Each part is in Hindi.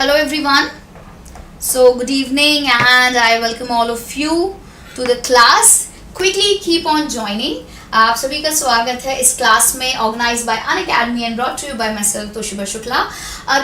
Hello everyone. So good evening and I welcome all of you to the class. Quickly keep on joining. आप सभी का स्वागत है इस क्लास में organised by Unacademy and brought to you by myself Toshiba Shukla.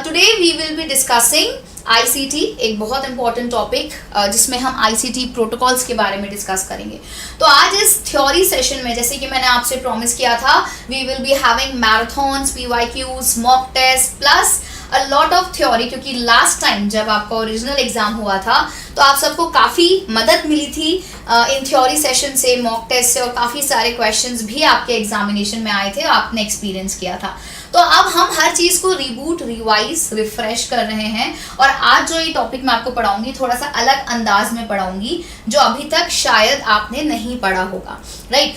Today we will be discussing ICT, एक बहुत इंपॉर्टेंट टॉपिक जिसमें हम आईसीटी प्रोटोकॉल्स के बारे में डिस्कस करेंगे. तो आज इस थ्योरी सेशन में, जैसे कि मैंने आपसे प्रॉमिस किया था, we will be having marathons, PYQs, mock test plus a lot of theory. क्योंकि लास्ट टाइम जब आपका ओरिजिनल एग्जाम हुआ था तो आप सबको काफ़ी मदद मिली थी इन थ्योरी सेशन से, मॉक टेस्ट से, और काफ़ी सारे क्वेश्चंस भी आपके एग्जामिनेशन में आए थे और आपने एक्सपीरियंस किया था. तो अब हम हर चीज़ को रिबूट, रिवाइज, रिफ्रेश कर रहे हैं. और आज जो ये टॉपिक मैं आपको पढ़ाऊंगी थोड़ा सा अलग अंदाज में पढ़ाऊंगी, जो अभी तक शायद आपने नहीं पढ़ा होगा. राइट,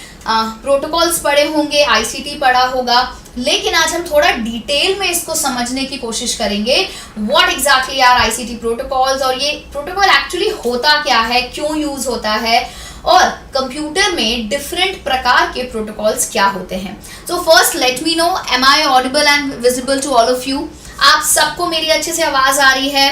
प्रोटोकॉल्स पढ़े होंगे, आईसीटी पढ़ा होगा, लेकिन आज हम थोड़ा डिटेल में इसको समझने की कोशिश करेंगे. What exactly are ICT protocols, और ये प्रोटोकॉल एक्चुअली होता क्या है, क्यों यूज होता है, और कंप्यूटर में डिफरेंट प्रकार के प्रोटोकॉल्स क्या होते हैं. So first let me know, am I audible and visible to all of you? आप सबको मेरी अच्छे से आवाज आ रही है?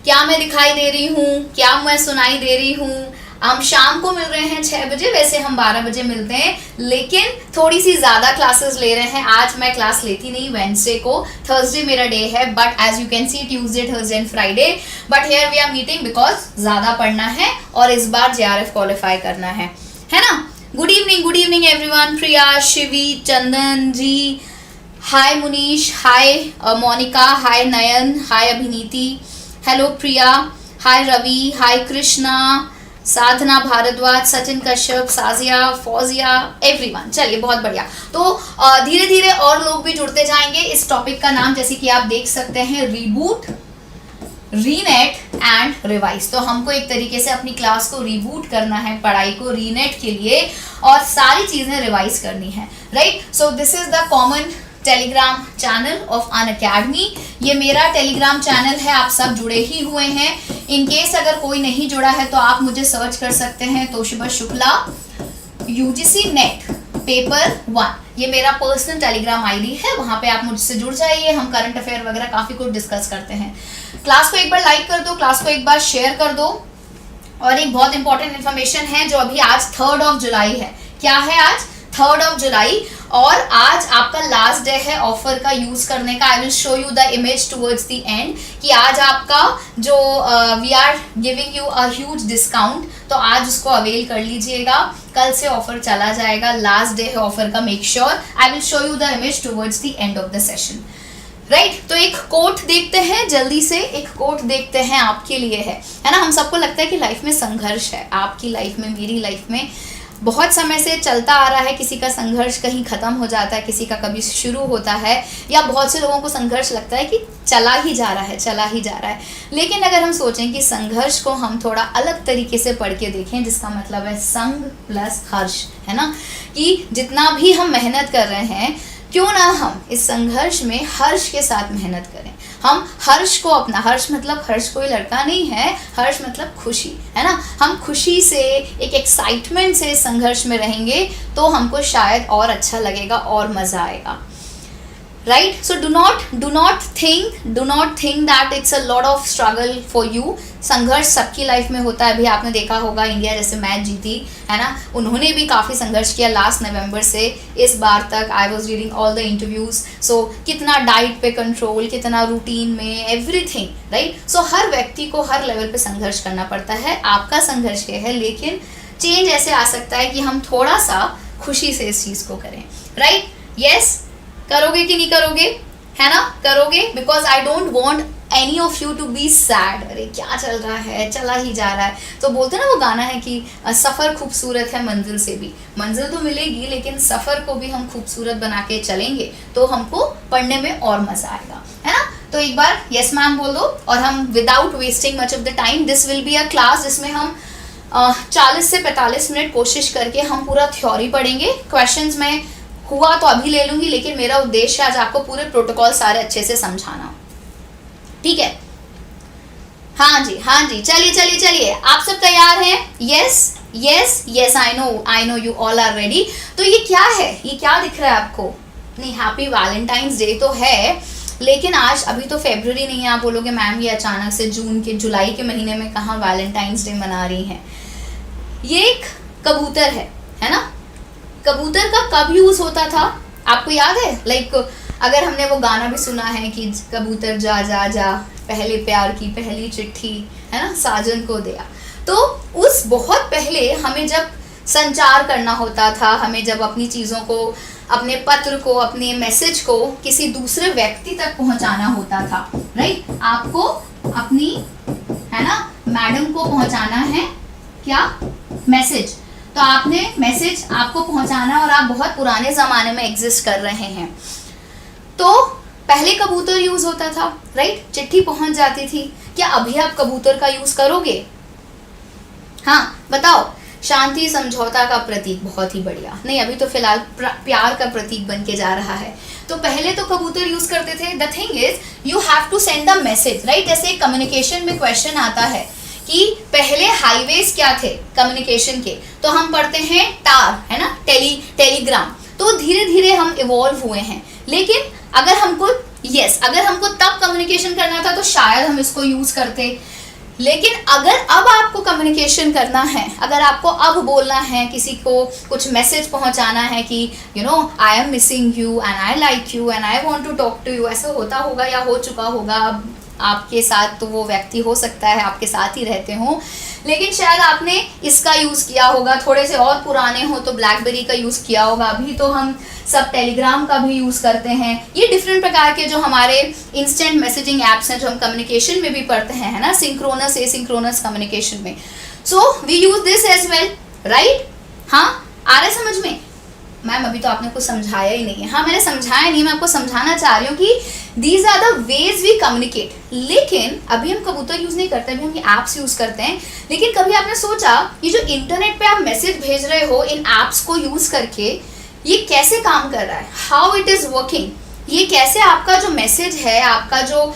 क्या मैं दिखाई दे रही हूँ? क्या मैं सुनाई दे रही हूँ? हम शाम को मिल रहे हैं 6 बजे, वैसे हम 12 बजे मिलते हैं, लेकिन थोड़ी सी ज़्यादा क्लासेस ले रहे हैं. आज मैं क्लास लेती नहीं वेडनेसडे को, थर्सडे मेरा डे है, but as you can see Tuesday, Thursday and Friday. But here we are meeting because ज़्यादा पढ़ना है और इस बार जेआरएफ क्वालिफाई करना है ना. Good evening everyone. Priya, Shivi, Chandan ji, hi Munish, hi Monica, hi Nayan, hi Abhiniti, hello Priya, hi Ravi, hi Krishna, Sadhana Bhardwaj, Sachin Kashyap, Sajiya, Fauzia, everyone. चलिए, बहुत बढ़िया. तो धीरे धीरे और लोग भी जुड़ते जाएंगे. इस टॉपिक का नाम, जैसे कि आप देख सकते हैं, रीबूट, रीनेट एंड रिवाइज. तो हमको एक तरीके से अपनी क्लास को रीबूट करना है, पढ़ाई को रीनेट के लिए, और सारी चीजें रिवाइज करनी है. Right, so this is the common Telegram channel of Unacademy. ये मेरा टेलीग्राम चैनल है, आप सब जुड़े ही हुए हैं. इन केस अगर कोई नहीं जुड़ा है तो आप मुझे सर्च कर सकते हैं, Toshiba Shukla UGC net paper 1. ये मेरा पर्सनल टेलीग्राम आईडी है, वहाँ पे आप मुझसे जुड़ जाइए. हम करंट अफेयर वगैरह काफ़ी कुछ डिस्कस करते हैं. क्लास को एक बार लाइक कर दो, क्लास को एक बार शेयर कर दो. और एक बहुत इंपॉर्टेंट इन्फॉर्मेशन है, जो अभी आज 3 जुलाई है. क्या है आज? 3 जुलाई. और आज आपका लास्ट डे है ऑफर का यूज करने का. I will show you the image towards the end, कि आज आपका जो we are giving you a huge discount, तो आज उसको अवेल कर लीजिएगा. कल से ऑफर चला जाएगा, लास्ट डे है ऑफर का. Make sure I will show you the image towards the end of the session. Right, तो एक कोट देखते हैं, जल्दी से एक कोट देखते हैं, आपके लिए है ना. हम सबको लगता है कि लाइफ में संघर्ष है, आपकी लाइफ में, मेरी लाइफ में बहुत समय से चलता आ रहा है. किसी का संघर्ष कहीं ख़त्म हो जाता है, किसी का कभी शुरू होता है, या बहुत से लोगों को संघर्ष लगता है कि चला ही जा रहा है, चला ही जा रहा है. लेकिन अगर हम सोचें कि संघर्ष को हम थोड़ा अलग तरीके से पढ़ के देखें, जिसका मतलब है संग प्लस हर्ष, है ना, कि जितना भी हम मेहनत कर रहे हैं, क्यों ना हम इस संघर्ष में हर्ष के साथ मेहनत करें. हम हर्ष को अपना, हर्ष मतलब हर्ष कोई लड़का नहीं है, हर्ष मतलब खुशी, है ना. हम खुशी से, एक एक्साइटमेंट से संघर्ष में रहेंगे तो हमको शायद और अच्छा लगेगा और मज़ा आएगा. Right, so do not think that it's a lot of struggle for you. संघर्ष सबकी लाइफ में होता है. अभी आपने देखा होगा, इंडिया जैसे मैच जीती, है ना, उन्होंने भी काफ़ी संघर्ष किया लास्ट नवंबर से इस बार तक. I was reading all the interviews. So कितना डाइट पे कंट्रोल, कितना रूटीन में, एवरीथिंग. राइट, सो हर व्यक्ति को हर लेवल पे संघर्ष करना पड़ता है. आपका संघर्ष ये है, लेकिन चेंज ऐसे आ सकता है कि हम थोड़ा सा खुशी से इस चीज़ को करें. राइट, यस, करोगे कि नहीं करोगे, है ना, करोगे. Because I don't want any of you to be sad. अरे क्या चल रहा है, चला ही जा रहा है. तो बोलते ना वो गाना है कि सफ़र खूबसूरत है मंजिल से भी. मंजिल तो मिलेगी, लेकिन सफ़र को भी हम खूबसूरत बना के चलेंगे तो हमको पढ़ने में और मज़ा आएगा, है ना. तो एक बार यस मैम बोल दो, और हम without wasting much of the time, this will be a class जिसमें हम 40 से 45 मिनट कोशिश करके हम पूरा थ्योरी पढ़ेंगे. क्वेश्चंस में हुआ तो अभी ले लूँगी, लेकिन मेरा उद्देश्य आज आपको पूरे प्रोटोकॉल सारे अच्छे से समझाना. ठीक है, हाँ जी, चलिए, आप सब तैयार हैं? Yes, I know you all are ready. तो ये क्या है, ये क्या दिख रहा है आपको? नहीं, हैप्पी वैलेंटाइंस डे तो है, लेकिन आज अभी तो फरवरी नहीं है, आप बोलोगे मैम ये अचानक से जुलाई के महीने में कहाँ वैलेंटाइंस डे मना रही हैं। ये एक कबूतर है ना। कबूतर का कब यूज होता था आपको याद है? लाइक अगर हमने वो गाना भी सुना है कि कबूतर जा जा जा, पहले प्यार की पहली चिट्ठी, है ना, साजन को दिया। तो उस बहुत पहले हमें जब संचार करना होता था, हमें जब अपनी चीज़ों को, अपने पत्र को, अपने मैसेज को किसी दूसरे व्यक्ति तक पहुंचाना होता था, राइट। आपको अपनी, है ना, मैडम को पहुंचाना है क्या, मैसेज। तो आपने मैसेज आपको पहुंचाना, और आप बहुत पुराने ज़माने में एग्जिस्ट कर रहे हैं। तो पहले कबूतर यूज़ होता था, राइट, चिट्ठी पहुंच जाती थी। क्या अभी आप कबूतर का यूज़ करोगे? हाँ बताओ। शांति समझौता का प्रतीक, बहुत ही बढ़िया। नहीं, अभी तो फिलहाल प्यार का प्रतीक बन के जा रहा है। तो पहले तो कबूतर यूज करते थे। The thing is you have to send the message, right. जैसे कम्युनिकेशन में क्वेश्चन आता है कि पहले हाईवेज क्या थे कम्युनिकेशन के, तो हम पढ़ते हैं तार, है ना, टेलीग्राम। तो धीरे धीरे हम इवॉल्व हुए हैं। लेकिन अगर हमको तब कम्युनिकेशन करना था तो शायद हम इसको यूज करते। लेकिन अगर अब आपको कम्युनिकेशन करना है, अगर आपको अब बोलना है, किसी को कुछ मैसेज पहुंचाना है कि I am missing you and I like you and I want to talk to you, ऐसा होता होगा या हो चुका होगा अब आपके साथ। तो वो व्यक्ति हो सकता है आपके साथ ही रहते हों, लेकिन शायद आपने इसका यूज़ किया होगा। थोड़े से और पुराने हो तो ब्लैकबेरी का यूज़ किया होगा। अभी तो हम सब टेलीग्राम का भी यूज़ करते हैं। ये डिफरेंट प्रकार के जो हमारे इंस्टेंट मैसेजिंग ऐप्स हैं, जो हम कम्युनिकेशन में भी पढ़ते हैं, है ना, सिंक्रोनस एसिंक्रोनस कम्युनिकेशन में। So we use this as well, right. हाँ, आ रहा है समझ में? मैम अभी तो आपने कुछ समझाया ही नहीं है। हाँ, मैंने समझाया नहीं, मैं आपको समझाना चाह रही हूँ कि these are the ways we communicate. लेकिन अभी हम कबूतर यूज़ नहीं करते, अभी हम ये ऐप्स यूज़ करते हैं। लेकिन कभी आपने सोचा ये जो इंटरनेट पे आप मैसेज भेज रहे हो इन ऐप्स को यूज़ करके, ये कैसे काम कर रहा है, हाउ इट इज़ वर्किंग, ये कैसे आपका जो मैसेज है, आपका जो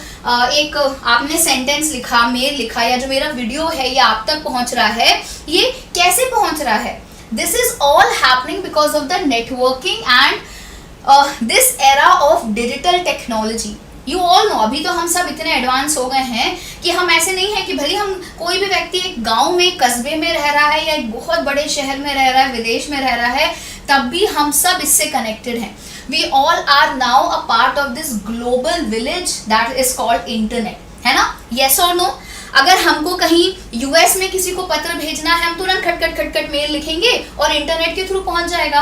एक आपने सेंटेंस लिखा, मेल लिखा, या जो मेरा वीडियो है ये आप तक पहुँच रहा है, ये कैसे पहुँच रहा है। This is all happening because of the networking and this era of digital technology. You all know, अभी तो हम सब इतने एडवांस हो गए हैं कि हम ऐसे नहीं है कि भले हम कोई भी व्यक्ति एक गांव में, कस्बे में रह रहा है या एक बहुत बड़े शहर में रह रहा है, विदेश में रह रहा है, तब भी हम सब इससे कनेक्टेड हैं। We all are now a part of this global village that is called internet, है ना? Yes or no? अगर हमको कहीं यूएस में किसी को पत्र भेजना है, हम तुरंत खटखट मेल लिखेंगे और इंटरनेट के थ्रू पहुंच जाएगा।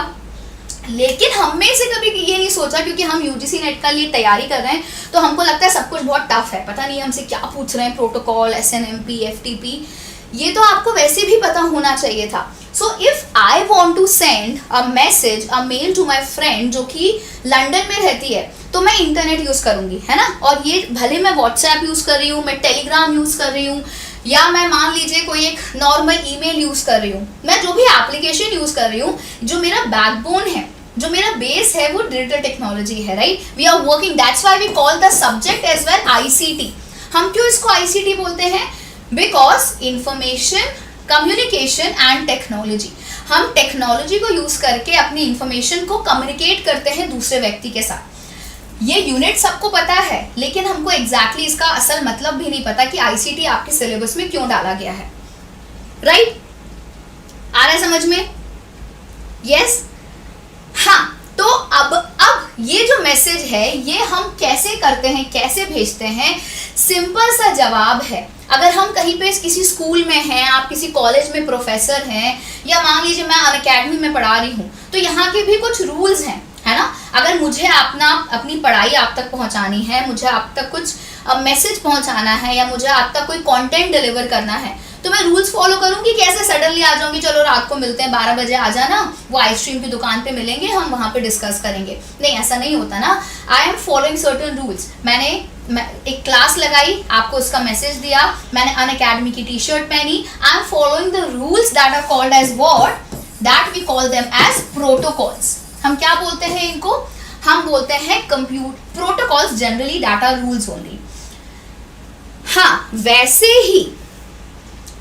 लेकिन हम में से कभी ये नहीं सोचा, क्योंकि हम यूजीसी नेट का लिए तैयारी कर रहे हैं, तो हमको लगता है सब कुछ बहुत टफ है, पता नहीं हमसे क्या पूछ रहे हैं, प्रोटोकॉल, एसएनएमपी, एफटीपी, ये तो आपको वैसे भी पता होना चाहिए था। So if I want to send a message, a mail to my friend जो कि लंदन में रहती है, तो मैं इंटरनेट यूज़ करूँगी, है ना। और ये भले मैं व्हाट्सएप यूज़ कर रही हूँ, मैं टेलीग्राम यूज़ कर रही हूँ, या मैं मान लीजिए कोई एक नॉर्मल ईमेल यूज़ कर रही हूँ, मैं जो भी एप्लीकेशन यूज़ कर रही हूँ, जो मेरा बैकबोन है, जो मेरा बेस है, वो डिजिटल टेक्नोलॉजी है, right. We are working, that's why we call the subject as well ICT. हम क्यों इसको आईसीटी बोलते हैं? Because information, communication and technology. हम टेक्नोलॉजी को यूज़ करके अपनी इंफॉर्मेशन को कम्युनिकेट करते हैं दूसरे व्यक्ति के साथ। ये यूनिट सबको पता है, लेकिन हमको एग्जैक्टली इसका असल मतलब भी नहीं पता कि आईसीटी आपके सिलेबस में क्यों डाला गया है, राइट। आ रहा है समझ में? यस। हाँ, तो अब ये जो मैसेज है ये हम कैसे करते हैं, कैसे भेजते हैं? सिंपल सा जवाब है। अगर हम कहीं पे किसी स्कूल में हैं, आप किसी कॉलेज में प्रोफेसर हैं, या मान लीजिए मैं अनअकैडमी में पढ़ा रही हूँ, तो यहाँ के भी कुछ रूल्स हैं, है ना। अगर मुझे अपनी पढ़ाई आप तक पहुँचानी है, मुझे आप तक कुछ मैसेज पहुँचाना है, या मुझे आप तक कोई कंटेंट डिलीवर करना है, तो मैं रूल्स फॉलो करूँगी कि ऐसे सडनली आ जाऊँगी, चलो रात को मिलते हैं 12 बजे आ जाना, वो आइसक्रीम की दुकान पे मिलेंगे, हम वहाँ पे डिस्कस करेंगे। नहीं, ऐसा नहीं होता ना। आई एम फॉलोइंग सर्टेन रूल्स। मैंने एक क्लास लगाई, आपको उसका मैसेज दिया, मैंने अनअकैडमी की टी शर्ट पहनी। I am following the rules that are called as what, that we call them as protocols. हम क्या बोलते हैं इनको? हम बोलते हैं protocols, generally data rules only. हाँ,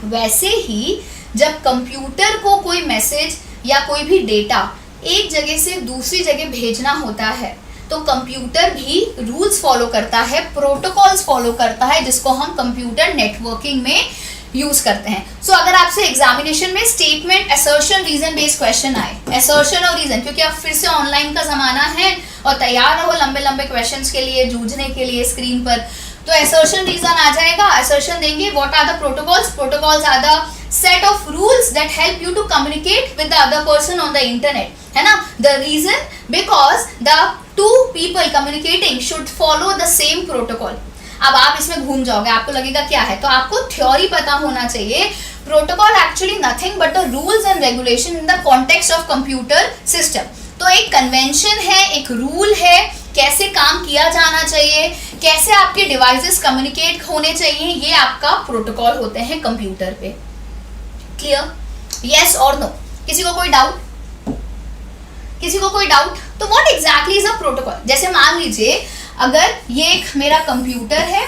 वैसे ही जब कंप्यूटर को कोई मैसेज या कोई भी डेटा एक जगह से दूसरी जगह भेजना होता है, तो कंप्यूटर भी रूल्स फॉलो करता है, प्रोटोकॉल्स फॉलो करता है, जिसको हम कंप्यूटर नेटवर्किंग में यूज करते हैं. सो अगर आपसे एग्जामिनेशन में statement, assertion, reason based question आए, असर्शन और रीजन, क्योंकि अब फिर से ऑनलाइन का जमाना है और तैयार रहो लंबे लंबे क्वेश्चंस के लिए, जूझने के लिए स्क्रीन पर. तो असर्शन रीजन आ जाएगा, असर्शन देंगे. What are the protocols? Protocols are the set of rules that help you to communicate with the other person on the internet, है ना. The reason, because the two people communicating should follow the same protocol. अब आप इसमें घूम जाओगे, आपको लगेगा क्या है, तो आपको थ्योरी पता होना चाहिए. Protocol actually nothing but the rules and regulation in the context of computer system. तो एक कन्वेंशन है, एक रूल है, कैसे काम किया जाना चाहिए, कैसे आपके डिवाइसेस कम्युनिकेट होने चाहिए, ये आपका प्रोटोकॉल होते हैं कंप्यूटर पे. क्लियर? यस और नो? किसी को कोई डाउट? किसी को कोई डाउट? तो what exactly is a protocol? जैसे मान लीजिए अगर ये एक मेरा कंप्यूटर है,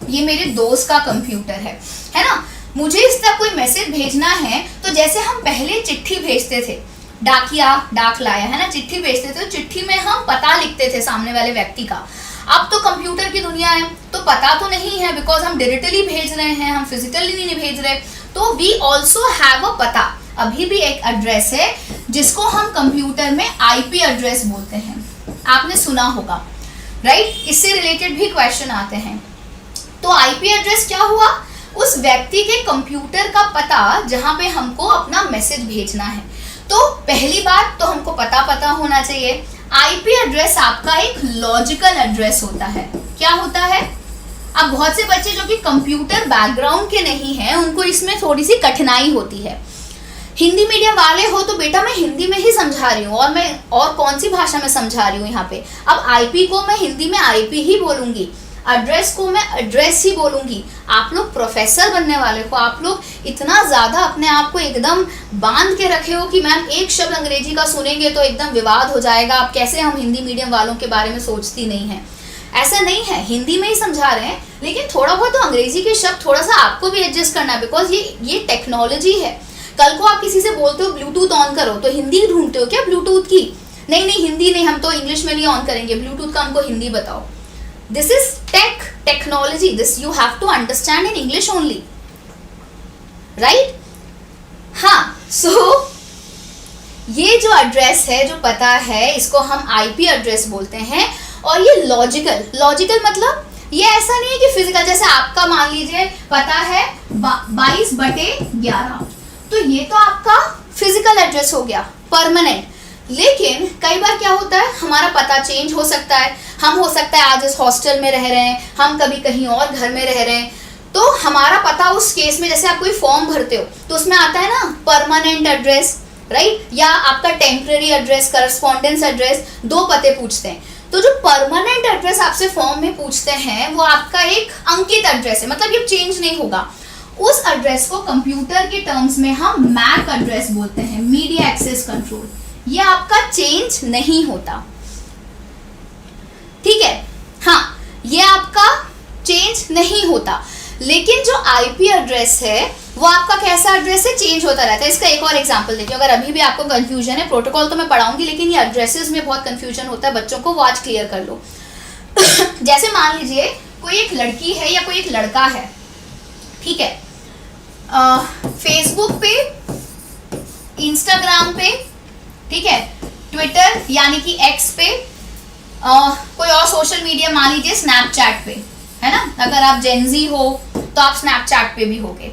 ये मेरे दोस्त का कंप्यूटर है ना. मुझे इस तक कोई मैसेज भेजना है, तो जैसे हम पहले चिट्ठी भेजते थे, डाकिया, डाक लाया, है ना, चिट्ठी भेजते थे, तो चिट्ठी में हम पता लिखते थे सामने वाले व्यक्ति का. अब तो कंप्यूटर की दुनिया है, तो पता तो नहीं है, बिकॉज हम डिजिटली भेज रहे हैं, हम फिजिकली नहीं भेज रहे. तो वी ऑल्सो हैव अ पता. अभी भी एक एड्रेस है जिसको हम कंप्यूटर में आईपी एड्रेस बोलते हैं. आपने सुना होगा, राइट? इससे रिलेटेड भी क्वेश्चन आते हैं. तो आईपी एड्रेस क्या हुआ? उस व्यक्ति के कंप्यूटर का पता जहां पे हमको अपना मैसेज भेजना है. तो पहली बात तो हमको पता होना चाहिए. आईपी एड्रेस आपका एक लॉजिकल एड्रेस होता है. क्या होता है? अब बहुत से बच्चे जो कि कंप्यूटर बैकग्राउंड के नहीं हैं, उनको इसमें थोड़ी सी कठिनाई होती है. हिंदी मीडियम वाले हो तो बेटा मैं हिंदी में ही समझा रही हूँ, और मैं और कौन सी भाषा में समझा रही हूँ यहाँ पे. अब आईपी को मैं हिंदी में आईपी ही बोलूंगी, एड्रेस को मैं एड्रेस ही बोलूंगी. आप लोग प्रोफेसर बनने वाले हो, आप लोग इतना ज़्यादा अपने आप को एकदम बांध के रखे हो कि मैम एक शब्द अंग्रेजी का सुनेंगे तो एकदम विवाद हो जाएगा. आप कैसे हम हिंदी मीडियम वालों के बारे में सोचती नहीं है. ऐसा नहीं है, हिंदी में ही समझा रहे हैं, लेकिन थोड़ा बहुत तो अंग्रेजी के शब्द थोड़ा सा आपको भी एडजस्ट करना है, बिकॉज ये टेक्नोलॉजी है. कल को आप किसी से बोलते हो ब्लूटूथ ऑन करो, तो हिंदी ढूंढते हो क्या ब्लूटूथ की? नहीं हिंदी नहीं, हम तो इंग्लिश में नहीं ऑन करेंगे, ब्लूटूथ का हमको हिंदी बताओ. This is technology, this you have to understand in English only, right? हाँ. सो ये जो एड्रेस है, जो पता है, इसको हम आईपी एड्रेस बोलते हैं. और ये लॉजिकल मतलब ये ऐसा नहीं है कि फिजिकल. जैसे आपका मान लीजिए पता है 22/11, तो ये तो आपका फिजिकल एड्रेस हो गया, परमानेंट. लेकिन कई बार क्या होता है, हमारा पता चेंज हो सकता है. हम हो सकता है आज इस हॉस्टल में रह रहे हैं, हम कभी कहीं और घर में रह रहे हैं, तो हमारा पता उस केस में, जैसे आप कोई फॉर्म भरते हो तो उसमें आता है ना परमानेंट एड्रेस, राइट, या आपका टेम्पररी एड्रेस, करस्पॉन्डेंस एड्रेस, 2 पते पूछते हैं. तो जो परमानेंट एड्रेस आपसे फॉर्म में पूछते हैं वो आपका एक अंकित एड्रेस है, मतलब ये चेंज नहीं होगा. उस एड्रेस को कंप्यूटर के टर्म्स में हम मैक एड्रेस बोलते हैं, मीडिया एक्सेस कंट्रोल. ये आपका चेंज नहीं होता, ठीक है? हाँ, ये आपका चेंज नहीं होता. लेकिन जो आईपी एड्रेस है वो आपका कैसा एड्रेस है, चेंज होता रहता है. इसका एक और एग्जांपल देखिए, अगर अभी भी आपको कंफ्यूजन है, प्रोटोकॉल तो मैं पढ़ाऊंगी लेकिन ये एड्रेसेस में बहुत कंफ्यूजन होता है बच्चों को, वो आज क्लियर कर लो. जैसे मान लीजिए कोई एक लड़की है या कोई एक लड़का है, ठीक है, फेसबुक पे, इंस्टाग्राम पे, ठीक है, ट्विटर यानी कि एक्स पे, कोई और सोशल मीडिया मान लीजिए स्नैपचैट पे, है ना. अगर आप जेनजी हो तो आप स्नैपचैट पे भी होगे.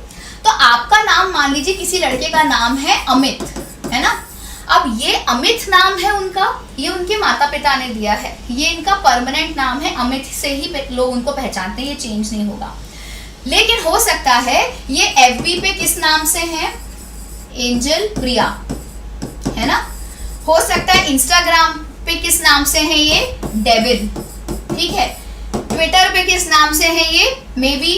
तो आपका नाम मान लीजिए किसी लड़के का नाम है अमित, है ना. अब ये अमित नाम है उनका, ये उनके माता पिता ने दिया है, ये इनका परमानेंट नाम है, अमित से ही लोग उनको पहचानते हैं, ये चेंज नहीं होगा. लेकिन हो सकता है ये एफबी पे किस नाम से है, एंजल प्रिया, है ना. हो सकता है इंस्टाग्राम पे किस नाम से है, ये डेविड, ठीक है. ट्विटर पे किस नाम से है, ये मे बी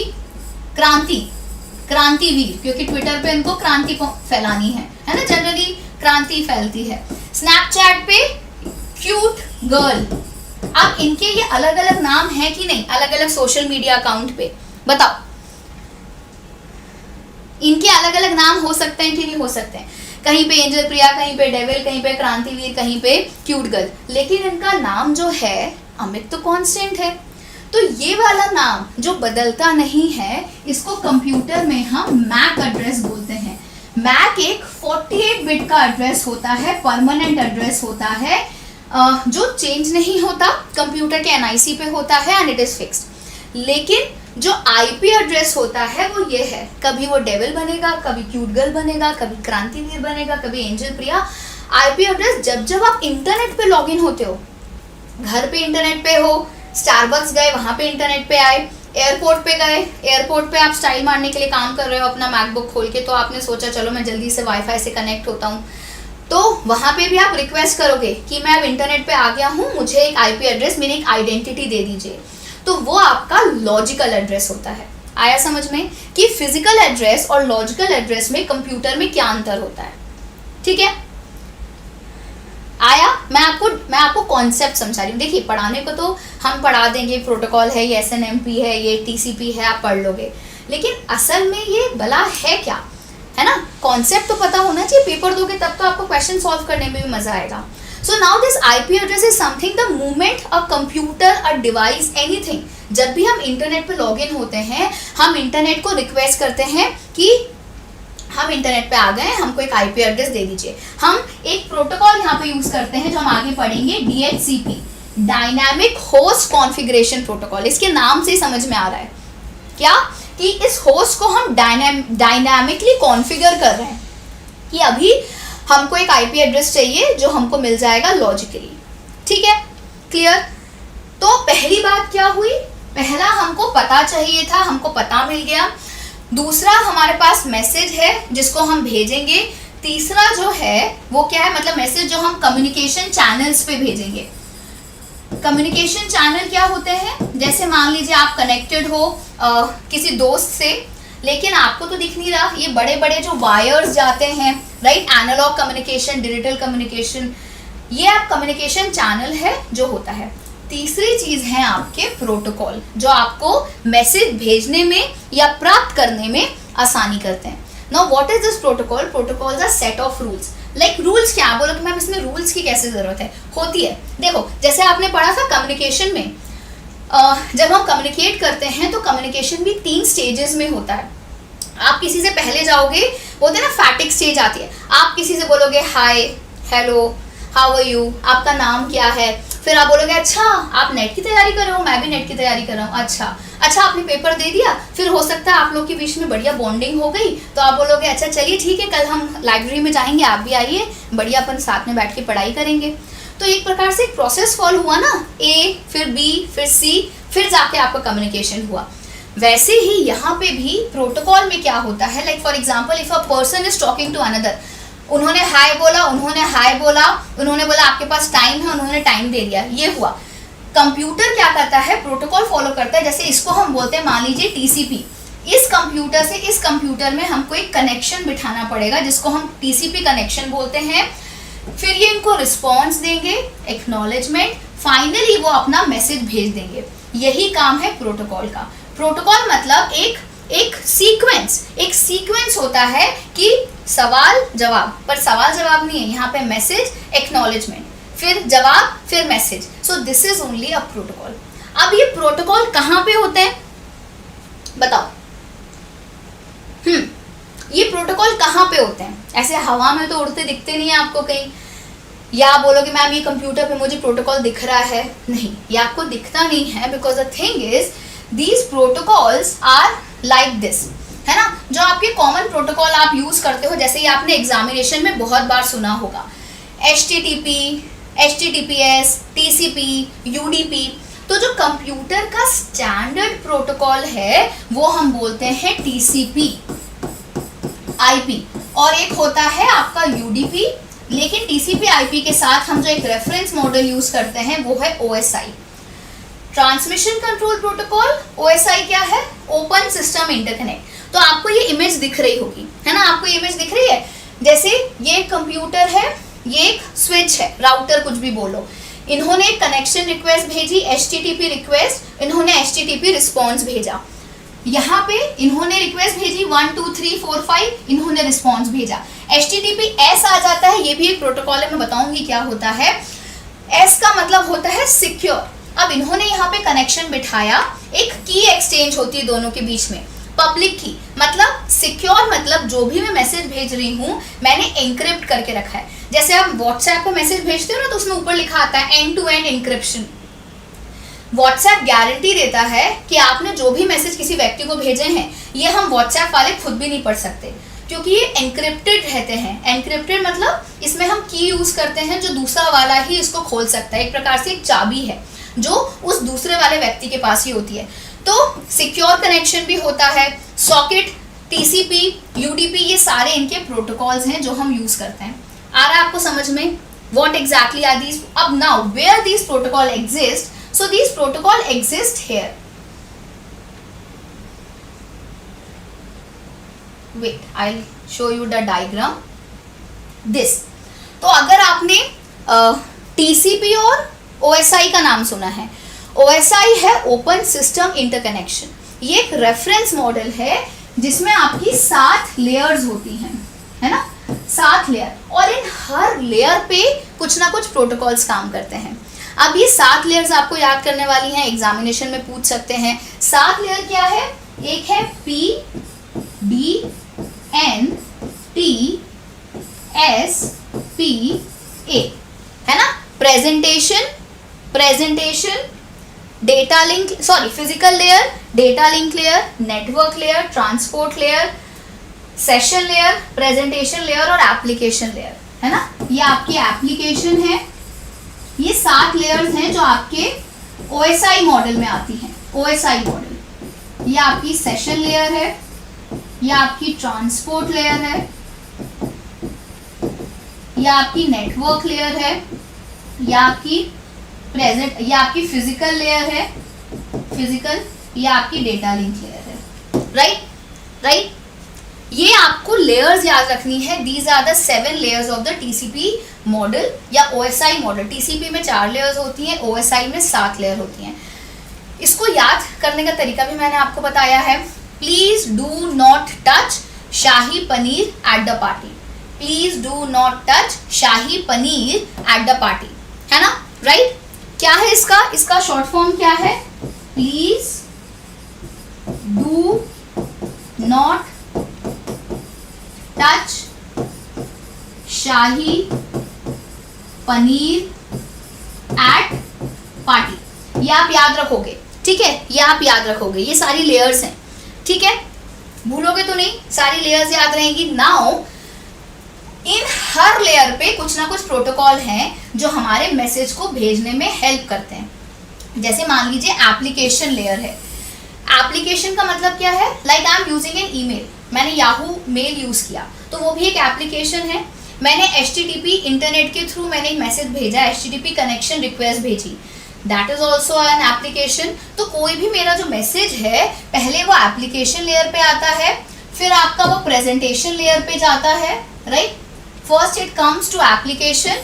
क्रांतिवीर, क्योंकि ट्विटर पे इनको क्रांति फैलानी है ना, जनरली क्रांति फैलती है. स्नैपचैट पे क्यूट गर्ल. अब इनके ये अलग अलग नाम है कि नहीं, अलग अलग सोशल मीडिया अकाउंट पे, बताओ. इनके अलग अलग नाम हो सकते हैं कि नहीं हो सकते हैं. कहीं पे एंजल प्रिया, कहीं पे डेविल, कहीं पे क्रांतिवीर, कहीं पे क्यूट गर्ल, लेकिन इनका नाम जो है अमित तो कांस्टेंट है। तो ये वाला नाम जो बदलता नहीं है, इसको कंप्यूटर में हम मैक एड्रेस बोलते हैं। मैक एक 48 बिट का एड्रेस होता है, परमानेंट एड्रेस होता है, जो चेंज नहीं होता, कंप्यूटर के एनआईसी पे होता है एंड इट इज फिक्स्ड। लेकिन जो आईपी एड्रेस होता है वो ये है, कभी वो डेविल बनेगा, कभी क्यूट गर्ल बनेगा, कभी क्रांतिवीर बनेगा, कभी एंजल प्रिया। आईपी एड्रेस जब जब आप इंटरनेट पे लॉगिन होते हो, घर पे इंटरनेट पे हो, स्टारबक्स गए वहां पे इंटरनेट पे आए, एयरपोर्ट पे गए, एयरपोर्ट पे आप स्टाइल मारने के लिए काम कर रहे हो अपना मैकबुक खोल के, तो आपने सोचा चलो मैं जल्दी से वाईफाई से कनेक्ट होता हूँ, तो वहां पे भी आप रिक्वेस्ट करोगे कि मैं अब इंटरनेट पे आ गया हूँ, मुझे एक आईपी एड्रेस, मेरी एक आइडेंटिटी दे दीजिए। तो वो आपका लॉजिकल एड्रेस होता है। आया समझ में कि फिजिकल एड्रेस और लॉजिकल एड्रेस में कंप्यूटर में क्या अंतर होता है? ठीक है, आया? मैं आपको कॉन्सेप्ट समझा रही हूँ। देखिए, पढ़ाने को तो हम पढ़ा देंगे, प्रोटोकॉल है, ये SNMP है, ये TCP है, आप पढ़ लोगे, लेकिन असल में ये भला है क्या, है ना? कॉन्सेप्ट तो पता होना चाहिए। पेपर दोगे तब तो आपको क्वेश्चन सॉल्व करने में भी मजा आएगा। So now this IP address is something the moment a computer, a device, anything, जब भी हम इंटरनेट पे लॉगिन होते हैं, हम इंटरनेट को रिक्वेस्ट करते हैं कि हम इंटरनेट पे आ गए, हमको एक IP एड्रेस दे दीजिए। हम एक प्रोटोकॉल यहाँ पे यूज करते हैं जो हम आगे पढ़ेंगे, DHCP, dynamic host configuration protocol. इसके नाम से ही समझ में आ रहा है क्या कि इस होस्ट को हम डायनामिकली कॉन्फ़िगर कर रहे हैं कि अभी हमको एक IP एड्रेस चाहिए जो हमको मिल जाएगा लॉजिकली। ठीक है, क्लियर? तो पहली बात क्या हुई? पहला हमको पता चाहिए था, हमको पता मिल गया। दूसरा, हमारे पास मैसेज है जिसको हम भेजेंगे। तीसरा जो है वो क्या है, मतलब मैसेज जो हम कम्युनिकेशन चैनल्स पे भेजेंगे। कम्युनिकेशन चैनल क्या होते हैं? जैसे मान लीजिए आप कनेक्टेड हो किसी दोस्त से, लेकिन आपको तो दिख नहीं रहा, ये बड़े बड़े जो वायर्स जाते हैं, right, analogue communication, digital communication, ये आप कम्युनिकेशन चैनल है जो होता है। तीसरी चीज है आपके प्रोटोकॉल, जो आपको मैसेज भेजने में या प्राप्त करने में आसानी करते हैं। Now what is this protocol? Protocol is a set of rules. Like rules क्या? बोलो कि मैम इसमें रूल्स की कैसे जरूरत है? होती है। देखो, जैसे आपने पढ़ा था कम्युनिकेशन में, जब हम कम्युनिकेट करते हैं तो कम्युनिकेशन भी 3 स्टेजेस में होता है। आप किसी से पहले जाओगे, बोलते हैं ना फैटिक स्टेज आती है, आप किसी से बोलोगे हाय, हेलो, हाउ आर यू, आपका नाम क्या है, फिर आप बोलोगे अच्छा आप नेट की तैयारी कर रहे हो, मैं भी नेट की तैयारी कर रहा हूँ, अच्छा आपने पेपर दे दिया, फिर हो सकता है आप लोग के बीच में बढ़िया बॉन्डिंग हो गई, तो आप बोलोगे अच्छा चलिए ठीक है, कल हम लाइब्रेरी में जाएंगे, आप भी आइए, बढ़िया अपन साथ में बैठ के पढ़ाई करेंगे। तो एक प्रकार से एक प्रोसेस फॉलो हुआ ना, A, फिर B, फिर C, फिर जाके आपका कम्युनिकेशन हुआ। वैसे ही यहाँ पे भी प्रोटोकॉल में क्या होता है, like for example if a person is talking to another, उन्होंने हाय बोला, उन्होंने बोला आपके पास टाइम है, उन्होंने टाइम दे दिया, ये हुआ। कंप्यूटर क्या करता है, प्रोटोकॉल फॉलो करता है। जैसे इसको हम बोलते हैं, मान लीजिए TCP, इस कंप्यूटर से इस कंप्यूटर में हमको एक कनेक्शन बिठाना पड़ेगा जिसको हम TCP कनेक्शन बोलते हैं। फिर ये इनको रिस्पॉन्स देंगे, एक्नॉलेजमेंट, फाइनली वो अपना मैसेज भेज देंगे। यही काम है प्रोटोकॉल का। प्रोटोकॉल मतलब एक सीक्वेंस होता है कि सवाल जवाब, पर सवाल जवाब नहीं है, यहाँ पे मैसेज, एक्नॉलेजमेंट, फिर जवाब, फिर message. So this is only a protocol. अब ये प्रोटोकॉल कहाँ पे होते हैं बताओ? ये प्रोटोकॉल कहाँ पे होते हैं? ऐसे हवा में तो उड़ते दिखते नहीं है आपको कहीं, या बोलोगे मैम ये कंप्यूटर पे मुझे प्रोटोकॉल दिख रहा है, नहीं, ये आपको दिखता नहीं है, because the thing is these protocols are like this, है ना। जो आपके कॉमन प्रोटोकॉल आप यूज करते हो, जैसे ये आपने एग्जामिनेशन में बहुत बार सुना होगा, HTTP, HTTPS, TCP, UDP। तो जो कंप्यूटर का स्टैंडर्ड प्रोटोकॉल है वो हम बोलते हैं TCP IP, और एक होता है आपका UDP। लेकिन TCP IP के साथ हम जो एक रेफरेंस मॉडल यूज करते हैं वो है OSI, transmission control protocol. OSI क्या है? Open system interconnect. तो आपको ये इमेज दिख रही होगी, है ना, आपको इमेज दिख रही है, जैसे ये कंप्यूटर है, ये एक स्विच है, राउटर कुछ भी बोलो, इन्होंने कनेक्शन रिक्वेस्ट भेजी, HTTP रिक्वेस्ट, इन्होंने HTTP रिस्पॉन्स भेजा। यहाँ पे इन्होंने रिक्वेस्ट भेजी 1 2 3 4 5, इन्होंने रिस्पॉन्स भेजा। HTTPS आ जाता है, ये भी एक प्रोटोकॉल है, मैं बताऊंगी क्या होता है। S का मतलब होता है सिक्योर। अब इन्होंने यहाँ पे कनेक्शन बिठाया, एक की एक्सचेंज होती है दोनों के बीच में, पब्लिक की मतलब सिक्योर, मतलब जो भी मैं मैसेज भेज रही हूँ मैंने एन्क्रिप्ट करके रखा है। जैसे आप व्हाट्सएप पे मैसेज भेजते हो ना, तो उसमें ऊपर लिखा आता है end to end encryption. WhatsApp guarantee देता है कि आपने जो भी मैसेज किसी व्यक्ति को भेजे हैं, ये हम व्हाट्सएप वाले खुद भी नहीं पढ़ सकते, क्योंकि ये एन्क्रिप्टेड रहते हैं। एन्क्रिप्टेड मतलब इसमें हम की यूज करते हैं, जो दूसरा वाला ही इसको खोल सकता है। एक प्रकार से एक चाबी है जो उस दूसरे वाले व्यक्ति के पास ही होती है। तो सिक्योर कनेक्शन भी होता है। सॉकेट, TCP, UDP, ये सारे इनके प्रोटोकॉल्स हैं जो हम यूज करते हैं। आ रहा है आपको समझ में? What exactly are these? अब now where these protocol exist? So these protocol exist here. Wait, I'll show you the diagram. This. तो अगर आपने TCP और OSI का नाम सुना है, OSI है ओपन सिस्टम इंटरकनेक्शन। ये एक रेफरेंस मॉडल है जिसमें आपकी 7 लेयर्स होती हैं, है ना, 7 लेयर, और इन हर लेयर पे कुछ ना कुछ प्रोटोकॉल्स काम करते हैं। अब ये 7 लेयर्स आपको याद करने वाली हैं, एग्जामिनेशन में पूछ सकते हैं। 7 लेयर क्या है? एक है P, D, N, T, S, P, A, है ना। Presentation, data link, sorry physical layer, data link layer, network layer, transport layer, session layer, presentation layer और एप्लीकेशन लेयर, है ना। ये आपकी एप्लीकेशन है। ये 7 लेयर्स हैं जो आपके OSI मॉडल में आती हैं। OSI मॉडल, ये आपकी सेशन लेयर है, ये आपकी ट्रांसपोर्ट लेयर है, ये आपकी नेटवर्क लेयर है, ये आपकी ये आपकी फिजिकल लेयर है, ये आपकी डेटा लिंक लेयर है। राइट। ये आपको लेयर्स याद रखनी है। These are the 7 layers of the TCP model या OSI मॉडल। TCP में 4 लेयर्स होती हैं, OSI में 7 लेयर होती हैं। इसको याद करने का तरीका भी मैंने आपको बताया है। Please do not touch shahi paneer at the party. Please do not touch shahi paneer at the party, है ना। राइट। क्या है इसका शॉर्ट फॉर्म क्या है? Please do not touch shahi paneer at party. ये आप याद रखोगे, ठीक है, ये आप याद रखोगे। ये सारी लेयर्स हैं, ठीक है, भूलोगे तो नहीं, सारी लेयर्स याद रहेंगी। नाउ इन हर लेयर पे कुछ ना कुछ प्रोटोकॉल हैं जो हमारे मैसेज को भेजने में हेल्प करते हैं। जैसे मान लीजिए एप्लीकेशन लेयर है। एप्लीकेशन का मतलब क्या है? Like I am using an email, मैंने याहू मेल यूज किया तो वो भी एक एप्लीकेशन है। मैंने HTTP इंटरनेट के थ्रू मैंने एक मैसेज भेजा, HTTP कनेक्शन रिक्वेस्ट भेजी, that is also an application. तो कोई भी मेरा जो मैसेज है पहले वो एप्लीकेशन लेयर पे आता है, फिर आपका वो प्रेजेंटेशन लेयर पे जाता है, right. First it comes to application,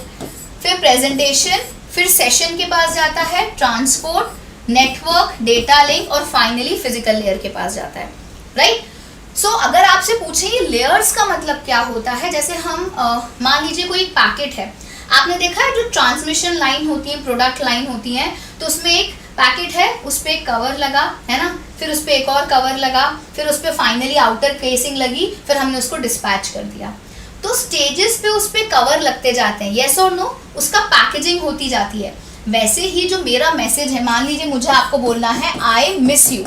फिर प्रेजेंटेशन, फिर सेशन के पास जाता है, ट्रांसपोर्ट, नेटवर्क, डेटा लिंक और फाइनली फिजिकल लेयर के पास जाता है, राइट। सो अगर आपसे पूछे ये लेयर्स का मतलब क्या होता है, जैसे हम मान लीजिए कोई पैकेट है, आपने देखा है जो ट्रांसमिशन लाइन होती है, प्रोडक्ट लाइन होती है, तो उसमें एक पैकेट है, उस पर एक कवर लगा, है ना, फिर उस पर एक और कवर लगा, फिर उस पर फाइनली आउटर केसिंग लगी, फिर हमने उसको डिस्पैच कर दिया। तो स्टेजेस पे उस पर कवर लगते जाते हैं, येस और नो, उसका पैकेजिंग होती जाती है। वैसे ही जो मेरा मैसेज है, मान लीजिए मुझे आपको बोलना है आई मिस यू,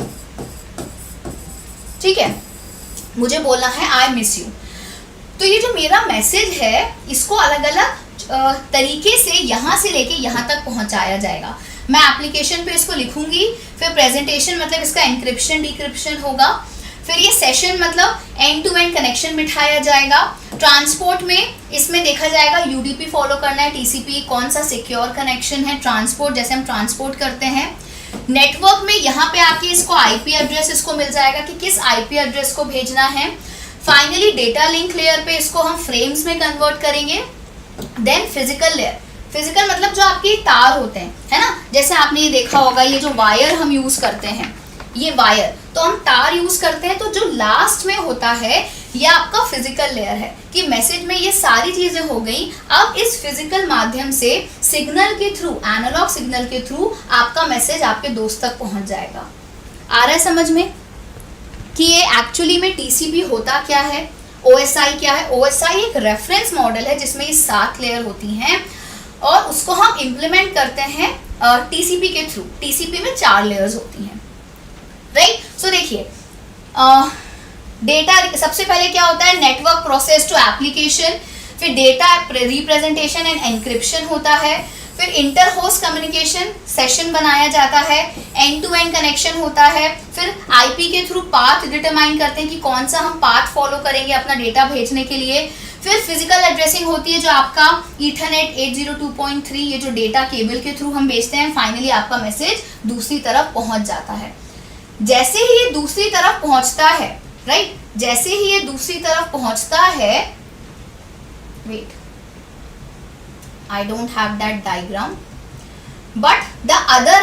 ठीक है, मुझे बोलना है आई मिस यू, तो ये जो मेरा मैसेज है इसको अलग अलग तरीके से यहाँ से लेके यहाँ तक पहुँचाया जाएगा। मैं एप्लीकेशन पे इसको लिखूंगी, फिर प्रेजेंटेशन मतलब इसका एनक्रिप्शन डिक्रिप्शन होगा, फिर ये सेशन मतलब एंड टू एंड कनेक्शन बिठाया जाएगा। ट्रांसपोर्ट में इसमें देखा जाएगा UDP फॉलो करना है, TCP कौन सा सिक्योर कनेक्शन है, ट्रांसपोर्ट जैसे हम ट्रांसपोर्ट करते हैं। नेटवर्क में यहाँ पे आपकी इसको IP एड्रेस इसको मिल जाएगा कि किस IP एड्रेस को भेजना है। फाइनली डेटा लिंक लेयर पे इसको हम फ्रेम्स में कन्वर्ट करेंगे। देन फिजिकल लेयर, फिजिकल मतलब जो आपके तार होते हैं, है ना, जैसे आपने ये देखा होगा, ये जो वायर हम यूज करते हैं, ये वायर, तो हम तार यूज करते हैं। तो जो लास्ट में होता है ये आपका फिजिकल लेयर है कि मैसेज में ये सारी चीजें हो गई। अब इस फिजिकल माध्यम से सिग्नल के थ्रू, एनालॉग सिग्नल के थ्रू आपका मैसेज आपके दोस्त तक पहुंच जाएगा। आ रहा है समझ में कि ये एक्चुअली में टीसीपी होता क्या है, ओएसआई क्या है। ओएसआई एक रेफरेंस मॉडल है जिसमें ये 7 लेयर होती हैं और उसको हम इम्प्लीमेंट करते हैं टीसीपी के थ्रू। टीसीपी में 4 लेयर्स होती हैं, राइट। सो देखिए, डेटा सबसे पहले क्या होता है, नेटवर्क प्रोसेस टू एप्लीकेशन, फिर डेटा रिप्रेजेंटेशन एंड एनक्रिप्शन होता है, फिर इंटर होस्ट कम्युनिकेशन सेशन बनाया जाता है, एंड टू एंड कनेक्शन होता है, फिर आईपी के थ्रू पाथ डिटरमाइन करते हैं कि कौन सा हम पाथ फॉलो करेंगे अपना डेटा भेजने के लिए, फिर फिजिकल एड्रेसिंग होती है जो आपका ईथरनेट 802.3 ये जो डेटा केबल के थ्रू हम भेजते हैं। फाइनली आपका मैसेज दूसरी तरफ पहुंच जाता है। जैसे ही ये दूसरी तरफ पहुंचता है, राइट, जैसे ही ये दूसरी तरफ पहुंचता है, wait, I don't have that diagram, but the other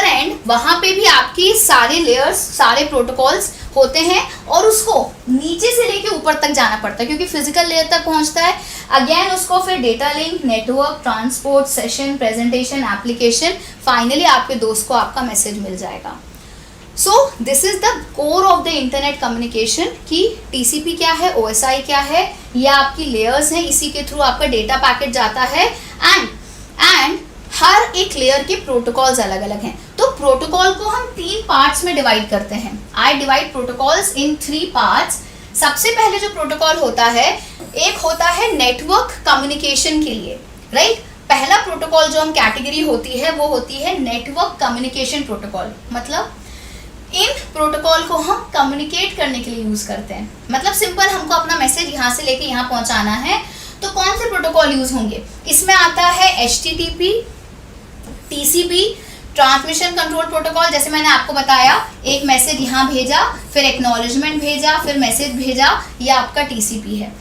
end वहां पे भी आपकी सारे लेयर्स, सारे प्रोटोकॉल्स होते हैं और उसको नीचे से लेके ऊपर तक जाना पड़ता है क्योंकि फिजिकल लेयर तक पहुंचता है। अगेन उसको फिर data link, network, transport, session, presentation, application, finally आपके दोस्त को आपका मैसेज मिल जाएगा। So this is the core of the internet communication कि टीसीपी क्या है, ओएसआई क्या है, ये आपकी लेयर्स हैं, इसी के थ्रू आपका डेटा पैकेट जाता है। एंड हर एक लेयर के प्रोटोकॉल्स अलग अलग हैं। तो प्रोटोकॉल को हम 3 पार्ट्स में डिवाइड करते हैं। I divide protocols in 3 parts. सबसे पहले जो प्रोटोकॉल होता है, एक होता है नेटवर्क कम्युनिकेशन के लिए, राइट। पहला प्रोटोकॉल जो हम कैटेगरी होती है वो होती है नेटवर्क कम्युनिकेशन प्रोटोकॉल। मतलब इन प्रोटोकॉल को हम कम्युनिकेट करने के लिए यूज करते हैं। मतलब सिंपल, हमको अपना मैसेज यहाँ से लेके यहाँ पहुंचाना है तो कौन से प्रोटोकॉल यूज होंगे, इसमें आता है HTTP, TCP, transmission control protocol. जैसे मैंने आपको बताया, एक मैसेज यहाँ भेजा, फिर एक्नॉलेजमेंट भेजा, फिर मैसेज भेजा, ये आपका TCP है।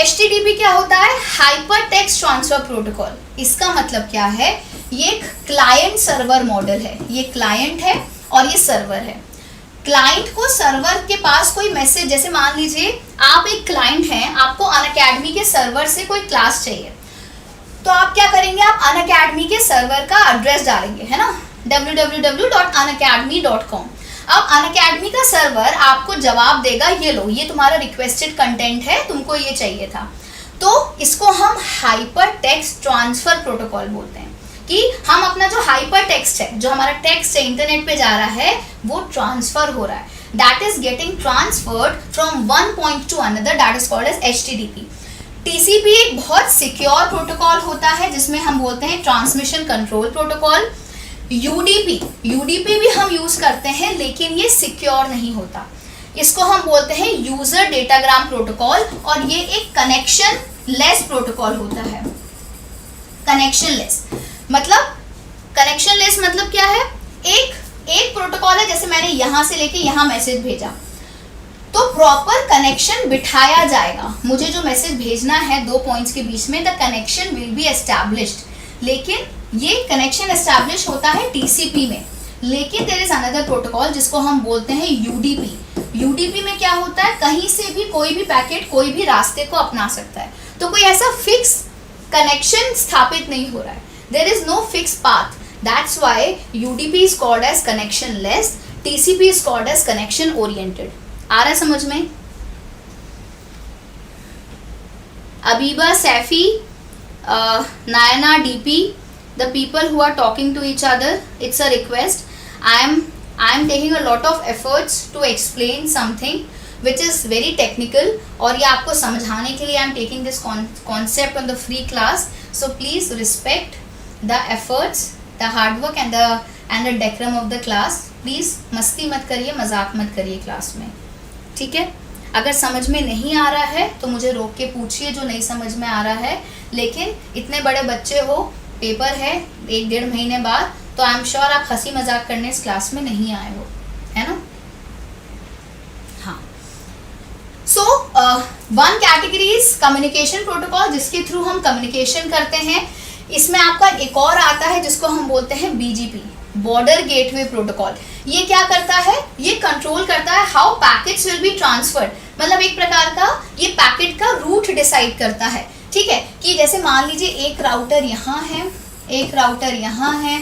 HTTP क्या होता है, हाइपर टेक्स्ट ट्रांसफर प्रोटोकॉल। इसका मतलब क्या है, ये एक क्लाइंट सर्वर मॉडल है। ये क्लाइंट है और ये सर्वर है। क्लाइंट को सर्वर के पास कोई मैसेज, जैसे मान लीजिए आप एक क्लाइंट हैं, आपको अनअकैडमी के सर्वर से कोई क्लास चाहिए, तो आप क्या करेंगे, आप अनअकैडमी के सर्वर का एड्रेस डालेंगे, है ना, www.unacademy.com। अब अनअकैडमी का सर्वर आपको जवाब देगा, ये लो, ये तुम्हारा रिक्वेस्टेड कंटेंट है, तुमको ये चाहिए था। तो इसको हम हाइपर टेक्स्ट ट्रांसफर प्रोटोकॉल बोलते हैं कि हम अपना जो हाइपर टेक्स्ट है, जो हमारा टेक्स्ट है इंटरनेट पे जा रहा है, वो ट्रांसफर हो रहा है। That is getting transferred from one point to another, that is called as HTTP। TCP एक बहुत सिक्योर प्रोटोकॉल होता है जिसमें हम बोलते हैं ट्रांसमिशन कंट्रोल प्रोटोकॉल। UDP भी हम यूज करते हैं लेकिन ये सिक्योर नहीं होता। इसको हम बोलते हैं यूजर डेटाग्राम प्रोटोकॉल और ये एक कनेक्शन लेस प्रोटोकॉल होता है। कनेक्शन लेस मतलब क्या है, एक प्रोटोकॉल है, जैसे मैंने यहां से लेके यहां मैसेज भेजा तो प्रॉपर कनेक्शन बिठाया जाएगा। मुझे जो मैसेज भेजना है 2 पॉइंट्स के बीच में, the connection will be established. लेकिन ये कनेक्शन एस्टैब्लिश होता है TCP में। लेकिन देयर इज अनदर प्रोटोकॉल जिसको हम बोलते हैं UDP। UDP में क्या होता है, कहीं से भी कोई भी पैकेट कोई भी रास्ते को अपना सकता है, तो कोई ऐसा फिक्स कनेक्शन स्थापित नहीं हो रहा है। There is no fix path, that's why UDP is called as connectionless, TCP is called as connection oriented. आ रहा है समझ में? अबीबा, Saifi, Nayana, DP, the people who are talking to each other, it's a request. I am taking a lot of efforts to explain something which is very technical और ये आपको समझाने के लिए I am taking this concept on the free class. So please respect the efforts, the hard work and the decorum of the class. Please मस्ती मत करिए, मजाक मत करिए क्लास में, ठीक है? अगर समझ में नहीं आ रहा है तो मुझे रोक के पूछिए जो नहीं समझ में आ रहा है। लेकिन इतने बड़े बच्चे हो, पेपर है 1-1.5 महीने बाद, तो आई एम श्योर आप हंसी मजाक करने इस क्लास में नहीं आए हो, है ना? हाँ। So one category is communication protocol, जिसके थ्रू हम कम्युनिकेशन करते हैं। इसमें आपका एक और आता है जिसको हम बोलते हैं BGP, बॉर्डर गेटवे प्रोटोकॉल। ये क्या करता है, ये कंट्रोल करता है how packets will be transferred, मतलब एक प्रकार का ये पैकेट का रूट डिसाइड करता है, ठीक है। कि जैसे मान लीजिए एक राउटर यहाँ है, एक राउटर यहाँ है,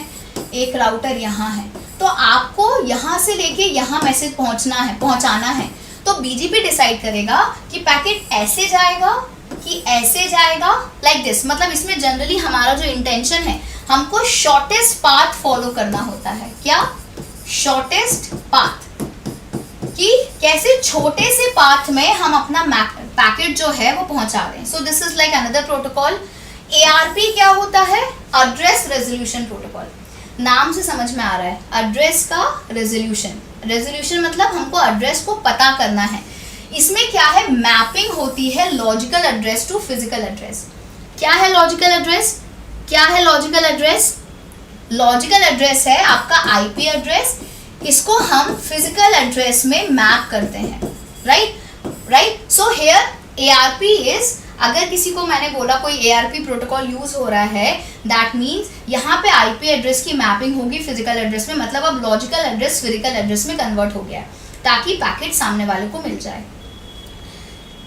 एक राउटर यहाँ है, तो आपको यहाँ से लेके यहाँ मैसेज पहुँचाना है, तो बीजीपी डिसाइड करेगा कि पैकेट ऐसे जाएगा कि ऐसे जाएगा, लाइक दिस। मतलब इसमें जनरली हमारा जो इंटेंशन है, हमको शॉर्टेस्ट पाथ फॉलो करना होता है। क्या? शॉर्टेस्ट पाथ, कि कैसे छोटे से पाथ में हम अपना पैकेट जो है वो पहुंचा रहे हैं। So this is like another protocol. ARP क्या होता है? Address resolution protocol. नाम से समझ में आ रहा है, एड्रेस का रेजोल्यूशन। रेजोल्यूशन मतलब हमको एड्रेस को पता करना है। इसमें क्या है, मैपिंग होती है logical address to physical address. क्या है लॉजिकल एड्रेस? क्या है लॉजिकल एड्रेस? लॉजिकल एड्रेस है आपका आईपी एड्रेस, इसको हम फिजिकल एड्रेस में मैप करते हैं, right. So here ARP is, अगर किसी को मैंने बोला कोई एआरपी प्रोटोकॉल यूज हो रहा है, दैट मीन्स यहाँ पे आईपी एड्रेस की मैपिंग होगी फिजिकल एड्रेस में, मतलब अब लॉजिकल एड्रेस फिजिकल एड्रेस में कन्वर्ट हो गया है ताकि पैकेट सामने वाले को मिल जाए।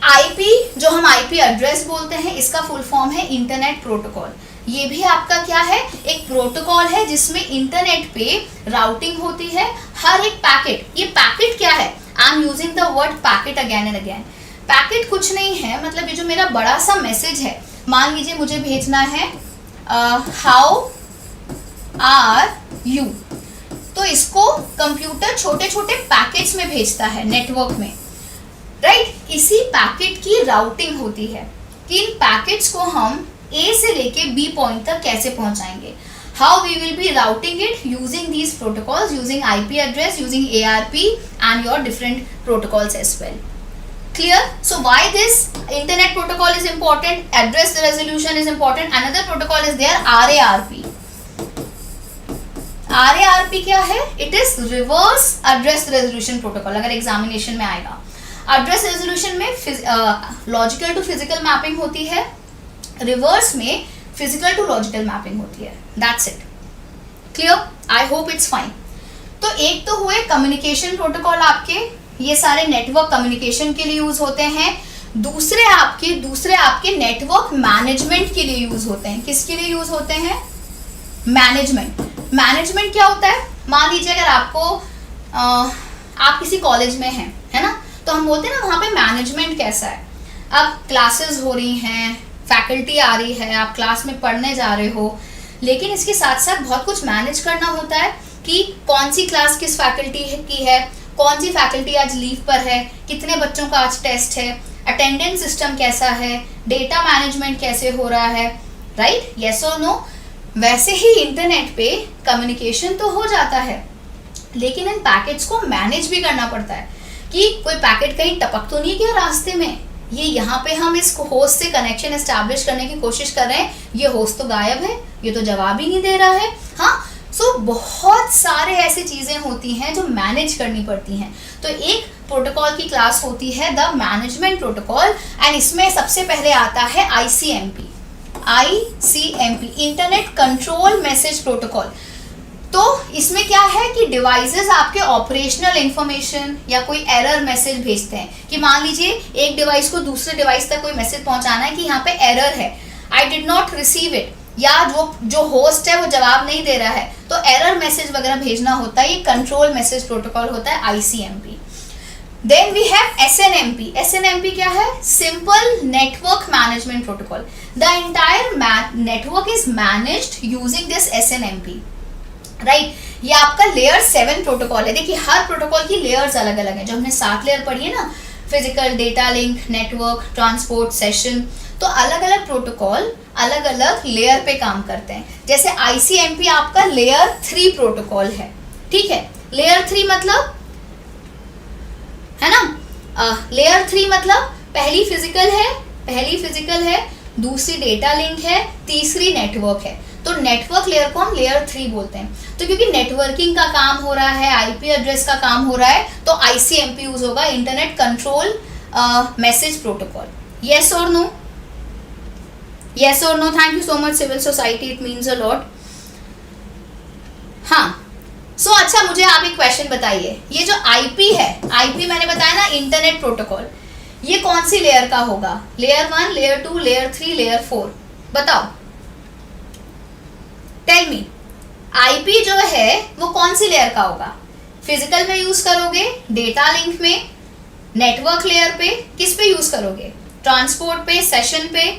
आईपी, जो हम आईपी एड्रेस बोलते हैं, इसका फुल फॉर्म है इंटरनेट प्रोटोकॉल। ये भी आपका क्या है, एक प्रोटोकॉल है जिसमें इंटरनेट पे राउटिंग होती है हर एक पैकेट। ये पैकेट क्या है? आई am using the word packet again and again. Packet कुछ नहीं है, मतलब ये जो मेरा बड़ा सा मैसेज है, मान लीजिए मुझे भेजना है हाउ आर यू, तो इसको कंप्यूटर छोटे छोटे पैकेट्स में भेजता है नेटवर्क में, राइट। इसी पैकेट की राउटिंग होती है कि इन पैकेट्स को हम ए से लेके बी पॉइंट तक कैसे पहुंचाएंगे। How we will be routing it using these protocols, using IP address, using ARP and your different protocols as well. Clear? So why this internet protocol is important? Address resolution is important. Another protocol is there, RARP. RARP क्या है? It is reverse address resolution protocol. अगर एग्जामिनेशन में आएगा, एड्रेस रेजोल्यूशन में लॉजिकल टू फिजिकल मैपिंग होती है, रिवर्स में फिजिकल टू लॉजिकल मैपिंग होती है। That's it. Clear? I hope it's fine. तो एक तो हुए कम्युनिकेशन प्रोटोकॉल आपके, ये सारे नेटवर्क कम्युनिकेशन के लिए यूज होते हैं। दूसरे आपके नेटवर्क मैनेजमेंट के लिए यूज होते हैं। किसके लिए यूज होते हैं? मैनेजमेंट क्या होता है? मान लीजिए अगर आपको आप किसी कॉलेज में हैं, है ना, तो हम बोलते हैं ना वहाँ पे मैनेजमेंट कैसा है। अब क्लासेस हो रही हैं, फैकल्टी आ रही है, आप क्लास में पढ़ने जा रहे हो, लेकिन इसके साथ साथ बहुत कुछ मैनेज करना होता है कि कौन सी क्लास किस फैकल्टी की है, कौन सी फैकल्टी आज लीव पर है, कितने बच्चों का आज टेस्ट है, अटेंडेंस सिस्टम कैसा है, डेटा मैनेजमेंट कैसे हो रहा है, राइट? यस और नो? वैसे ही इंटरनेट पे कम्युनिकेशन तो हो जाता है, लेकिन इन पैकेट्स को मैनेज भी करना पड़ता है कि कोई पैकेट कहीं टपक तो नहीं गया रास्ते में। ये यहाँ पे हम इस होस्ट से कनेक्शन एस्टैब्लिश करने की कोशिश कर रहे हैं, ये होस्ट तो गायब है, ये तो जवाब ही नहीं दे रहा है। हाँ, सो बहुत सारे ऐसी चीज़ें होती हैं जो मैनेज करनी पड़ती हैं। तो एक प्रोटोकॉल की क्लास होती है द मैनेजमेंट प्रोटोकॉल, एंड इसमें सबसे पहले आता है ICMP, internet control message protocol. तो इसमें क्या है कि डिवाइसेस आपके ऑपरेशनल इंफॉर्मेशन या कोई एरर मैसेज भेजते हैं कि मान लीजिए एक डिवाइस को दूसरे डिवाइस तक कोई मैसेज पहुंचाना है कि यहाँ पे एरर है, I did not receive it, या जो होस्ट है वो जवाब नहीं दे रहा है, तो एरर मैसेज वगैरह भेजना होता है, ये कंट्रोल मैसेज प्रोटोकॉल होता है ICMP। Then we have SNMP क्या है? Simple network management protocol. The entire network is managed using this SNMP, right? ये आपका लेयर 7 प्रोटोकॉल है। देखिए हर प्रोटोकॉल की लेयर्स अलग अलग है, जो हमने 7 लेयर पढ़ी है ना, physical, data link, network, transport, session, तो अलग अलग प्रोटोकॉल अलग अलग लेयर पे काम करते हैं। जैसे ICMP आपका लेयर 3 प्रोटोकॉल है, ठीक है? लेयर 3 मतलब, है ना, लेयर 3 मतलब पहली फिजिकल है, दूसरी डेटा लिंक है, तीसरी नेटवर्क है। तो नेटवर्क लेयर को हम लेयर 3 बोलते हैं। तो क्योंकि नेटवर्किंग का काम हो रहा है, IP एड्रेस का काम हो रहा है, तो ICMP यूज होगा, internet control message protocol. Yes और नो? येस और no? Thank you so much civil society, it means a lot. हाँ, सो अच्छा मुझे आप एक क्वेश्चन बताइए, ये जो आईपी है, आईपी मैंने बताया ना इंटरनेट प्रोटोकॉल, ये कौन सी लेयर का होगा? लेयर 1, लेयर 2, लेयर 3, लेयर 4, बताओ, टेल मी। आईपी जो है वो कौन सी लेयर का होगा? फिजिकल में यूज करोगे, डेटा लिंक में, नेटवर्क लेयर पे, किस पे यूज करोगे? ट्रांसपोर्ट पे, सेशन पे?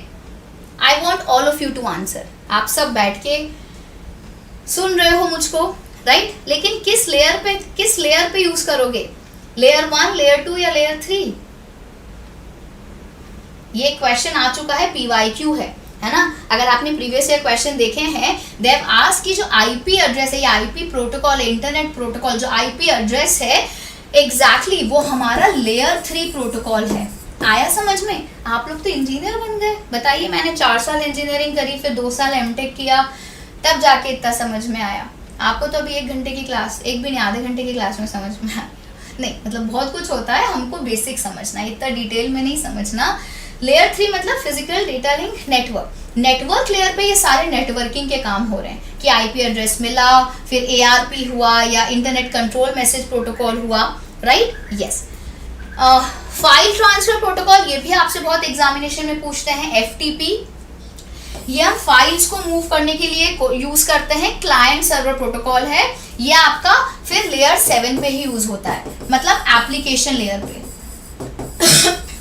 I want all of you to answer. आप सब बैठ के सुन रहे हो मुझको, राइट? लेकिन किस लेयर पे यूज करोगे? लेयर 1, लेयर 2 या लेयर 3? ये क्वेश्चन आ चुका है, पीवाईक्यू है ना? अगर आपने प्रीवियस ईयर क्वेश्चन देखे हैं, दे हैव आस्क्ड कि जो आईपी एड्रेस है, ये आईपी प्रोटोकॉल, इंटरनेट प्रोटोकॉल, जो आईपी एड्रेस है एग्जैक्टली वो हमारा लेयर 3 प्रोटोकॉल है। आया समझ में? आप लोग तो इंजीनियर बन गए। बताइए, मैंने 4 साल इंजीनियरिंग करी, फिर 2 साल एमटेक किया, तब जाके इतना समझ में आया। आपको तो अभी 1 घंटे की क्लास, एक भी नहीं, आधे घंटे की क्लास में समझ में आया नहीं, मतलब बहुत कुछ होता है, हमको बेसिक समझना, इतना डिटेल में नहीं समझना। लेयर 3 मतलब physical data link network. Network layer पे ये सारे नेटवर्किंग के काम हो रहे हैं कि आईपी एड्रेस मिला, फिर एआरपी हुआ या इंटरनेट कंट्रोल मैसेज प्रोटोकॉल हुआ, right? Yes. File transfer protocol, ये भी आपसे बहुत एग्जामिनेशन में पूछते हैं। एफटीपी, ये हम फाइल्स को मूव करने के लिए यूज करते हैं। क्लाइंट सर्वर प्रोटोकॉल है, ये आपका फिर लेयर 7 पे ही यूज होता है, मतलब एप्लीकेशन लेयर पे,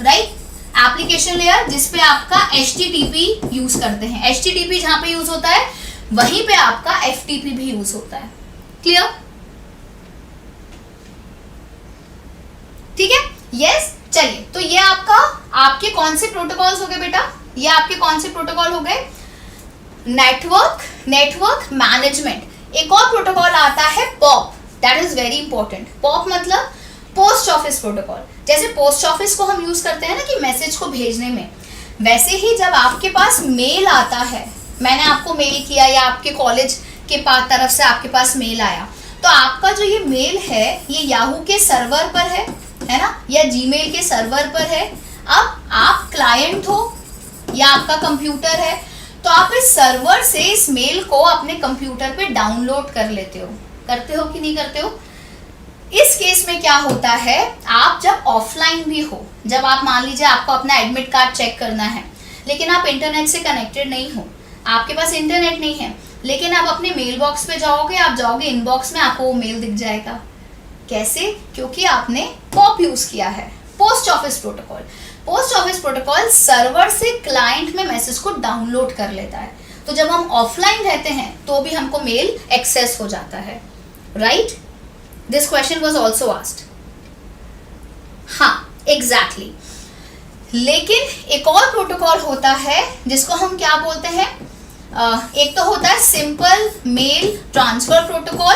राइट? एप्लीकेशन लेयर जिसपे आपका HTTP यूज करते हैं। HTTP जहां पे यूज होता है वहीं पे आपका FTP भी यूज होता है। क्लियर? ठीक है, यस। चलिए, तो ये आपके कौन से प्रोटोकॉल्स हो गए बेटा? ये आपके कौन से प्रोटोकॉल हो गए? Network management. एक और प्रोटोकॉल आता है pop, that is very important. Pop मतलब पोस्ट ऑफिस प्रोटोकॉल। जैसे पोस्ट ऑफिस को हम यूज करते हैं ना कि मैसेज को भेजने में, वैसे ही जब आपके पास मेल आता है, मैंने आपको मेल किया या आपके कॉलेज के पास तरफ से आपके पास मेल आया, तो आपका जो ये मेल है ये याहू के सर्वर पर है ना, या जीमेल के सर्वर पर है। अब आप क्लाइंट हो या आपका कंप्यूटर है, तो आप इस सर्वर से इस मेल को अपने कंप्यूटर पे डाउनलोड कर लेते हो। करते हो कि नहीं करते हो? इस केस में क्या होता है, आप जब ऑफलाइन भी हो, जब आप मान लीजिए आपको अपना एडमिट कार्ड चेक करना है, लेकिन आप इंटरनेट से कनेक्टेड नहीं हो, आपके पास इंटरनेट नहीं है, लेकिन आप अपने मेल बॉक्स पे जाओगे, आप जाओगे इनबॉक्स में, आपको वो मेल दिख जाएगा। कैसे? क्योंकि आपने पॉप यूज किया है, post office protocol. Post office protocol server से क्लाइंट में मैसेज को डाउनलोड कर लेता है, तो जब हम ऑफलाइन रहते हैं तो भी हमको मेल एक्सेस हो जाता है, right? This question was also asked. हाँ, एग्जैक्टली। लेकिन एक और प्रोटोकॉल होता है जिसको हम क्या बोलते हैं, एक तो होता है सिंपल मेल ट्रांसफर प्रोटोकॉल,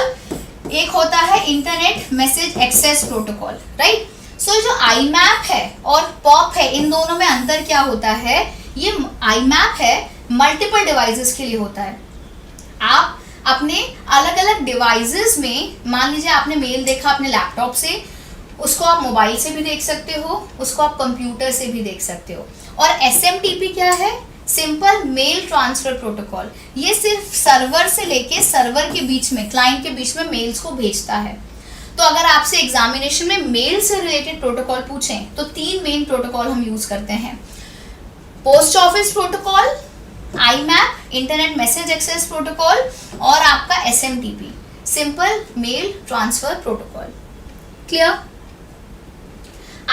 एक होता है internet message access protocol, right? So जो IMAP है और पॉप है, इन दोनों में अंतर क्या होता है? ये IMAP है मल्टीपल डिवाइसेस के लिए होता है। आप अपने अलग अलग डिवाइसेस में, मान लीजिए आपने मेल देखा अपने लैपटॉप से, उसको आप मोबाइल से भी देख सकते हो, उसको आप कंप्यूटर से भी देख सकते हो। और SMTP क्या है? Simple mail transfer protocol. ये सिर्फ सर्वर से लेके सर्वर के बीच में, क्लाइंट के बीच में मेल्स को भेजता है। तो अगर आपसे एग्जामिनेशन में मेल से रिलेटेड प्रोटोकॉल पूछें तो 3 मेन प्रोटोकॉल हम यूज करते हैं। Post office protocol, IMAP internet message access protocol, और आपका SMTP simple mail transfer protocol. Clear?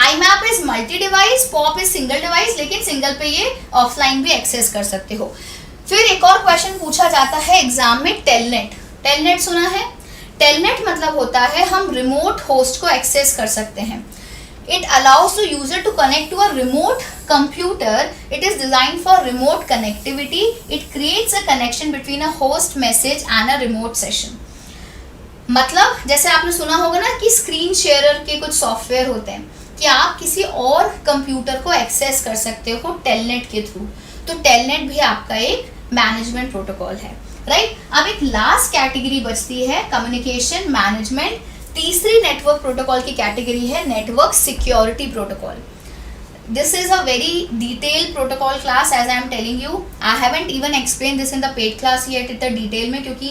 IMAP is multi device, POP is single device, लेकिन सिंगल पे ये ऑफलाइन भी एक्सेस कर सकते हो। फिर एक और क्वेश्चन पूछा जाता है एग्जाम में, टेलनेट। टेलनेट सुना है? टेलनेट मतलब होता है हम रिमोट होस्ट को एक्सेस कर सकते हैं। It allows the user to connect to a remote computer. It is designed for remote connectivity. It creates a connection between a host message and a remote session. मतलब जैसे आपने सुना होगा ना कि स्क्रीन शेयरर के कुछ सॉफ्टवेयर होते हैं कि आप किसी और कंप्यूटर को एक्सेस कर सकते हो टेलनेट के थ्रू। तो टेलनेट भी आपका एक मैनेजमेंट प्रोटोकॉल है, राइट? अब एक लास्ट कैटेगरी बचती है कम्युनिकेशन मैनेजमेंट। तीसरी नेटवर्क प्रोटोकॉल की कैटेगरी है network security protocol. This is a very detailed protocol class, as I am telling you. I haven't even explain this in the paid class yet इतना डिटेल में, क्योंकि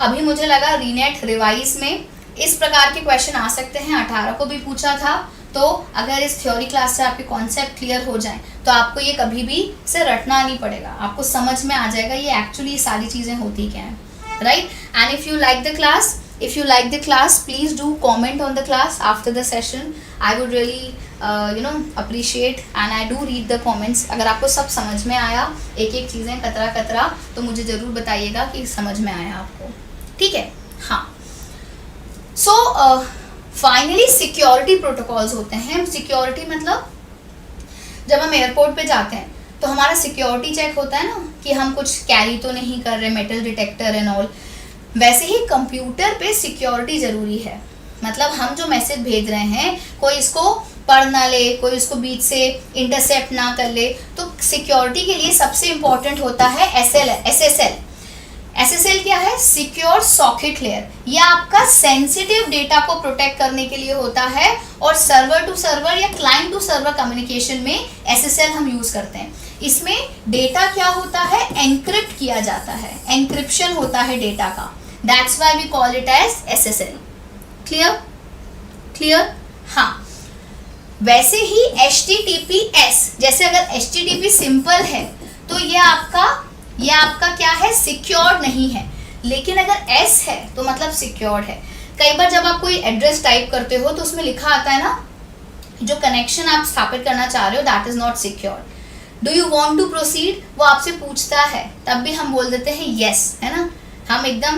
अभी मुझे लगा रीनेट रिवाइज में इस प्रकार के क्वेश्चन आ सकते हैं, 18 को भी पूछा था। तो अगर इस थ्योरी क्लास से आपके कॉन्सेप्ट क्लियर हो जाएं तो आपको ये कभी भी से रटना नहीं पड़ेगा, आपको समझ में आ जाएगा ये एक्चुअली सारी चीज़ें होती क्या हैं, right. And if you like the class, if you like the class, please do comment on the class after the session. I would really appreciate and I do read the comments. अगर आपको सब समझ में आया, एक एक चीज़ें कतरा कतरा, तो मुझे ज़रूर बताइएगा कि समझ में आया आपको, ठीक है। हाँ, सो फाइनली सिक्योरिटी प्रोटोकॉल्स होते हैं। सिक्योरिटी मतलब जब हम एयरपोर्ट पे जाते हैं तो हमारा सिक्योरिटी चेक होता है ना कि हम कुछ कैरी तो नहीं कर रहे, मेटल डिटेक्टर एंड ऑल। वैसे ही कंप्यूटर पे सिक्योरिटी ज़रूरी है। मतलब हम जो मैसेज भेज रहे हैं कोई इसको पढ़ ना ले, कोई इसको बीच से इंटरसेप्ट ना कर ले, तो सिक्योरिटी के लिए सबसे इम्पॉर्टेंट होता है SSL। SSL क्या है? Secure socket layer. ये आपका सेंसिटिव डेटा को प्रोटेक्ट करने के लिए होता है और सर्वर टू सर्वर या क्लाइंट टू सर्वर कम्युनिकेशन में SSL हम यूज़ करते हैं। इसमें डेटा क्या होता है? एनक्रिप्ट किया जाता है, एनक्रिप्शन होता है डेटा का। That's why we call it as SSL. Clear? हाँ। वैसे ही HTTPS, जैसे अगर HTTP सिंपल है तो ये आपका क्या है? सिक्योर्ड नहीं है। लेकिन अगर S है तो मतलब सिक्योर्ड है। कई बार जब आप कोई एड्रेस टाइप करते हो तो उसमें लिखा आता है ना, जो कनेक्शन आप स्थापित करना चाह रहे हो that is not secured. Do you want to proceed, वो आपसे पूछता है, तब भी हम बोल देते हैं यस, है ना। हम एकदम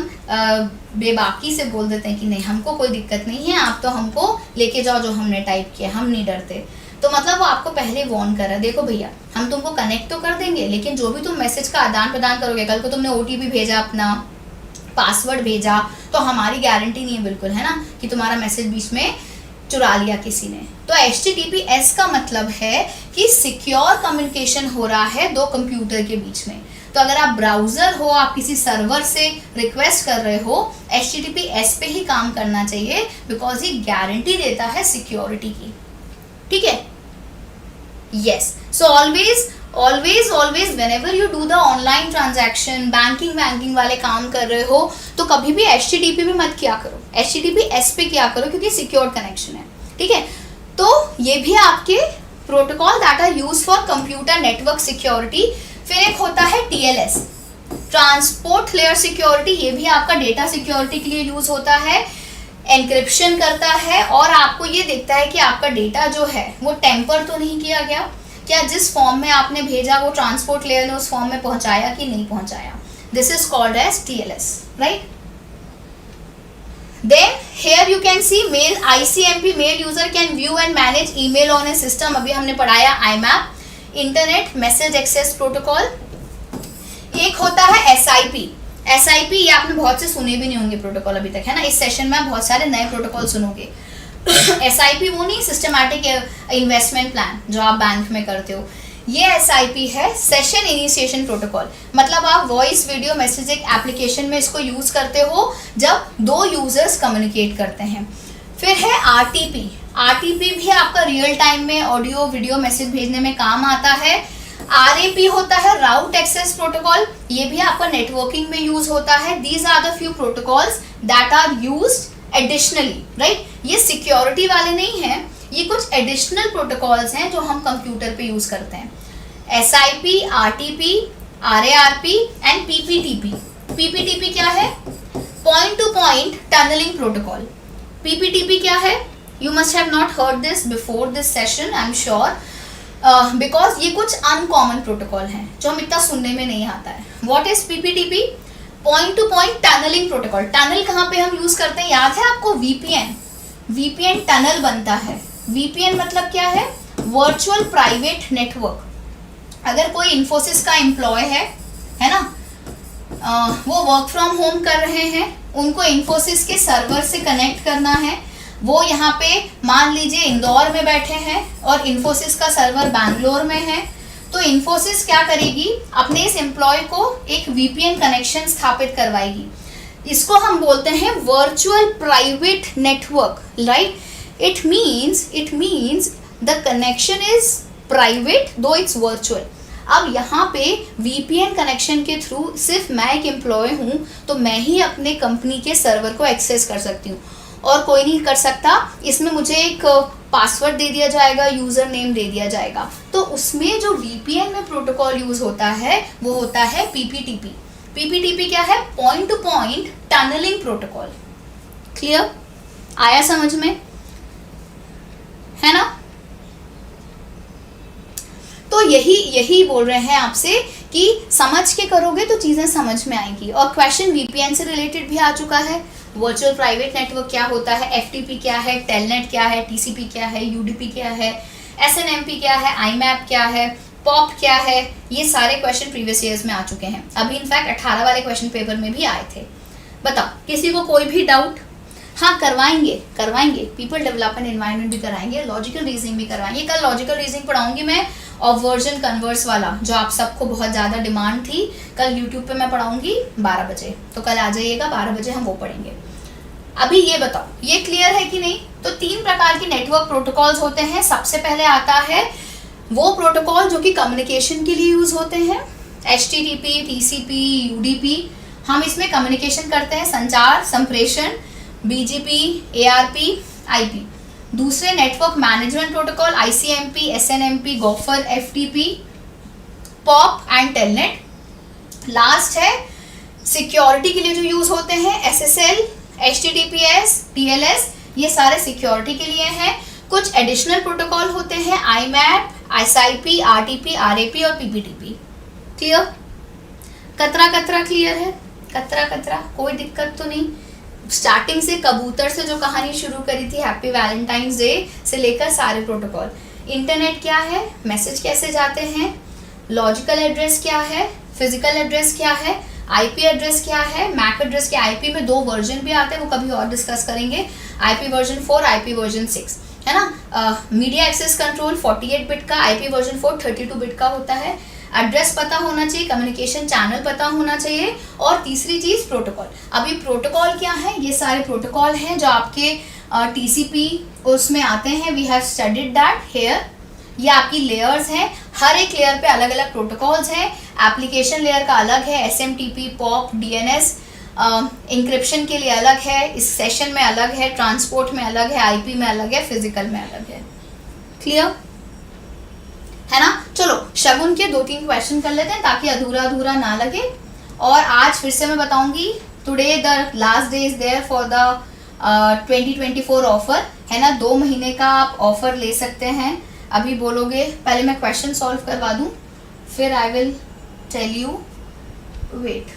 बेबाकी से बोल देते हैं कि नहीं, हमको कोई दिक्कत नहीं है, आप तो हमको लेके जाओ जो हमने टाइप किया, हम नहीं डरते। तो मतलब वो आपको पहले वार्न कर रहा है, देखो भैया हम तुमको कनेक्ट तो कर देंगे, लेकिन जो भी तुम मैसेज का आदान प्रदान करोगे, कल को तुमने OTP भेजा, अपना पासवर्ड भेजा, तो हमारी गारंटी नहीं है बिल्कुल, है ना, कि तुम्हारा मैसेज बीच में चुरा लिया किसी ने। तो HTTPS का मतलब है कि सिक्योर कम्युनिकेशन हो रहा है दो कंप्यूटर के बीच में। तो अगर आप ब्राउजर हो, आप किसी सर्वर से रिक्वेस्ट कर रहे हो, HTTPS पे ही काम करना चाहिए, बिकॉज ये गारंटी देता है सिक्योरिटी की, ठीक है। Yes, so always whenever you do the online transaction, banking वाले काम कर रहे हो, तो कभी भी HTTP पे मत किया करो, HTTPS पे किया करो, क्योंकि सिक्योर कनेक्शन है, ठीक है। तो ये भी आपके protocol that are use for computer network security. फिर एक होता है TLS, ट्रांसपोर्ट लेयर सिक्योरिटी। ये भी आपका डेटा सिक्योरिटी के लिए यूज होता है, एनक्रिप्शन करता है और आपको ये देखता है कि आपका डेटा जो है वो टेम्पर तो नहीं किया गया, क्या जिस फॉर्म में आपने भेजा वो ट्रांसपोर्ट लेयर ने उस फॉर्म में पहुंचाया कि नहीं पहुंचाया। This is called as TLS, right. Then here you can see mail ICMP, mail user can view and manage email on a system। अभी हमने पढ़ाया IMAP, internet message access protocol. एक होता है SIP ये आपने बहुत से सुने भी नहीं होंगे प्रोटोकॉल अभी तक, है ना। इस सेशन में आप बहुत सारे नए प्रोटोकॉल सुनोगे। SIP वो नहीं, सिस्टमैटिक इन्वेस्टमेंट प्लान जो आप बैंक में करते हो, ये SIP है, सेशन इनिशिएशन प्रोटोकॉल। मतलब आप वॉइस वीडियो मैसेजिंग एप्लीकेशन में इसको यूज करते हो जब दो यूजर्स कम्युनिकेट करते हैं। फिर है RTP भी आपका रियल टाइम में ऑडियो वीडियो मैसेज भेजने में काम आता है। RAP होता है राउट एक्सेस प्रोटोकॉल, ये भी आपका नेटवर्किंग में यूज होता है। These are the few protocols that are used additionally, right. ये सिक्योरिटी वाले नहीं हैं, ये कुछ एडिशनल प्रोटोकॉल्स हैं जो हम कंप्यूटर पे यूज करते हैं। SIP, RTP, RARP and PPTP। PPTP क्या है? Point to point tunnelling protocol. PPTP क्या है? You must have not heard this before this session, I'm sure, because ये कुछ अनकॉमन प्रोटोकॉल हैं जो हम इतना सुनने में नहीं आता है। What is PPTP? Point to point tunnelling protocol. Tunnel कहाँ पे हम यूज करते हैं, याद है आपको? VPN टनल बनता है। VPN मतलब क्या है? Virtual private network. अगर कोई इन्फोसिस का एम्प्लॉय है ना, वो वर्क फ्रॉम होम कर रहे हैं, उनको इन्फोसिस के सर्वर से कनेक्ट करना है। वो यहाँ पे मान लीजिए इंदौर में बैठे हैं और इन्फोसिस का सर्वर बैंगलोर में है, तो इन्फोसिस क्या करेगी, अपने इस एम्प्लॉय को एक VPN कनेक्शन स्थापित करवाएगी। इसको हम बोलते हैं virtual private network, right. It means the connection is private दो इट्स वर्चुअल। अब यहाँ पे वीपीएन कनेक्शन के थ्रू सिर्फ मैं एक एम्प्लॉय हूँ, तो मैं ही अपने कंपनी के सर्वर को एक्सेस कर सकती हूँ और कोई नहीं कर सकता। इसमें मुझे एक पासवर्ड दे दिया जाएगा, यूज़र नेम दे दिया जाएगा। तो उसमें जो वीपीएन में प्रोटोकॉल यूज़ होता है वो होता है पीपीटीपी। पीपीटीपी क्या है? Point to point tunnelling protocol. Clear? आया समझ में? है ना? तो यही बोल रहे हैं आपसे कि समझ के करोगे तो चीज़ें समझ में आएंगी। और क्वेश्चन वीपीएन से रिलेटेड भी आ चुका है। वर्चुअल प्राइवेट नेटवर्क क्या होता है, एफटीपी क्या है, टेलनेट क्या है, टीसीपी क्या है, यूडीपी क्या है, एसएनएमपी क्या है, आईमैप क्या है, पॉप क्या है, ये सारे क्वेश्चन प्रीवियस ईयर्स में आ चुके हैं। अभी इनफैक्ट 18 वाले क्वेश्चन पेपर में भी आए थे। बताओ, किसी को कोई भी डाउट? हाँ, करवाएंगे पीपल डेवलपमेंट एनवायरनमेंट भी कराएंगे, लॉजिकल रीजनिंग भी करवाएंगे। कल लॉजिकल रीजनिंग पढ़ाऊंगी मैं, और वर्जन कन्वर्स वाला जो आप सबको बहुत ज़्यादा डिमांड थी, कल यूट्यूब पे मैं पढ़ाऊंगी 12 बजे। तो कल आ जाइएगा, 12 बजे हम वो पढ़ेंगे। अभी ये बताओ, ये क्लियर है कि नहीं? तो 3 प्रकार के नेटवर्क प्रोटोकॉल्स होते हैं। सबसे पहले आता है वो प्रोटोकॉल जो कि कम्युनिकेशन के लिए यूज होते हैं, HTTP, TCP, UDP। हम इसमें कम्युनिकेशन करते हैं, संचार, संप्रेषण, BGP, ARP, IP। दूसरे network management protocol ICMP, SNMP, Gopher, FTP, POP and Telnet. Last है सिक्योरिटी के लिए जो यूज होते हैं, SSL, HTTPS, TLS, ये सारे सिक्योरिटी के लिए हैं। कुछ एडिशनल प्रोटोकॉल होते हैं, IMAP, SIP, RTP, RAP और PPTP। क्लियर? कतरा क्लियर है? कतरा कोई दिक्कत तो नहीं? स्टार्टिंग से कबूतर से जो कहानी शुरू करी थी, हैप्पी वैलेंटाइंस डे से लेकर सारे प्रोटोकॉल। इंटरनेट क्या है, मैसेज कैसे जाते हैं, लॉजिकल एड्रेस क्या है, फिजिकल एड्रेस क्या है, आईपी एड्रेस क्या है, मैक एड्रेस के आईपी में 2 वर्जन भी आते हैं, वो कभी और डिस्कस करेंगे। आईपी वर्जन 4, आईपी वर्जन 6, है ना। मीडिया एक्सेस कंट्रोल 48 बिट का, आईपी वर्जन 4 32 बिट का होता है। एड्रेस पता होना चाहिए, कम्युनिकेशन चैनल पता होना चाहिए, और तीसरी चीज प्रोटोकॉल। अभी प्रोटोकॉल क्या है? ये सारे प्रोटोकॉल हैं जो आपके टीसीपी उसमें आते हैं। We have studied that here. ये आपकी लेयर्स हैं, हर एक लेयर पे अलग अलग प्रोटोकॉल्स हैं। एप्लीकेशन लेयर का अलग है, SMTP, पॉप, DNS। इंक्रिप्शन के लिए अलग है, इस सेशन में अलग है, ट्रांसपोर्ट में अलग है, आईपी में अलग है, फिजिकल में अलग है। क्लियर है ना? चलो शगुन के 2-3 क्वेश्चन कर लेते हैं ताकि अधूरा ना लगे। और आज फिर से मैं बताऊंगी, today the last day is there for the 2024 offer, है ना। 2 महीने का आप ऑफर ले सकते हैं। अभी बोलोगे, पहले मैं क्वेश्चन सॉल्व करवा दूं, फिर I will tell you. Wait,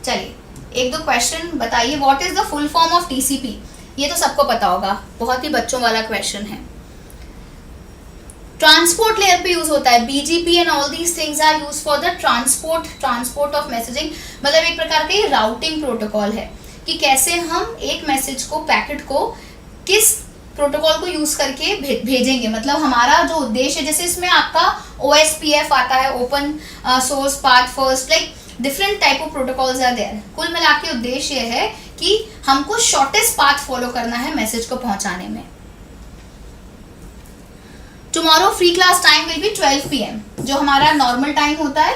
चलिए 1-2 क्वेश्चन बताइए। What is the full form of TCP? ये तो सबको पता होगा, बहुत ही बच्चों वाला क्वेश्चन है। ट्रांसपोर्ट लेयर पे यूज होता है, BGP and all these things are use for the transport of messaging. मतलब एक प्रकार का ये राउटिंग प्रोटोकॉल है कि कैसे हम एक मैसेज को, पैकेट को किस प्रोटोकॉल को यूज करके भेजेंगे। मतलब हमारा जो उद्देश्य है, जैसे इसमें आपका OSPF आता है, open source path first, like different type of protocols are there. कुल मिला के उद्देश्य यह है कि हमको शॉर्टेस्ट पाथ फॉलो करना है मैसेज को पहुंचाने में। Tomorrow free class time will be 12 PM, जो हमारा नॉर्मल टाइम होता है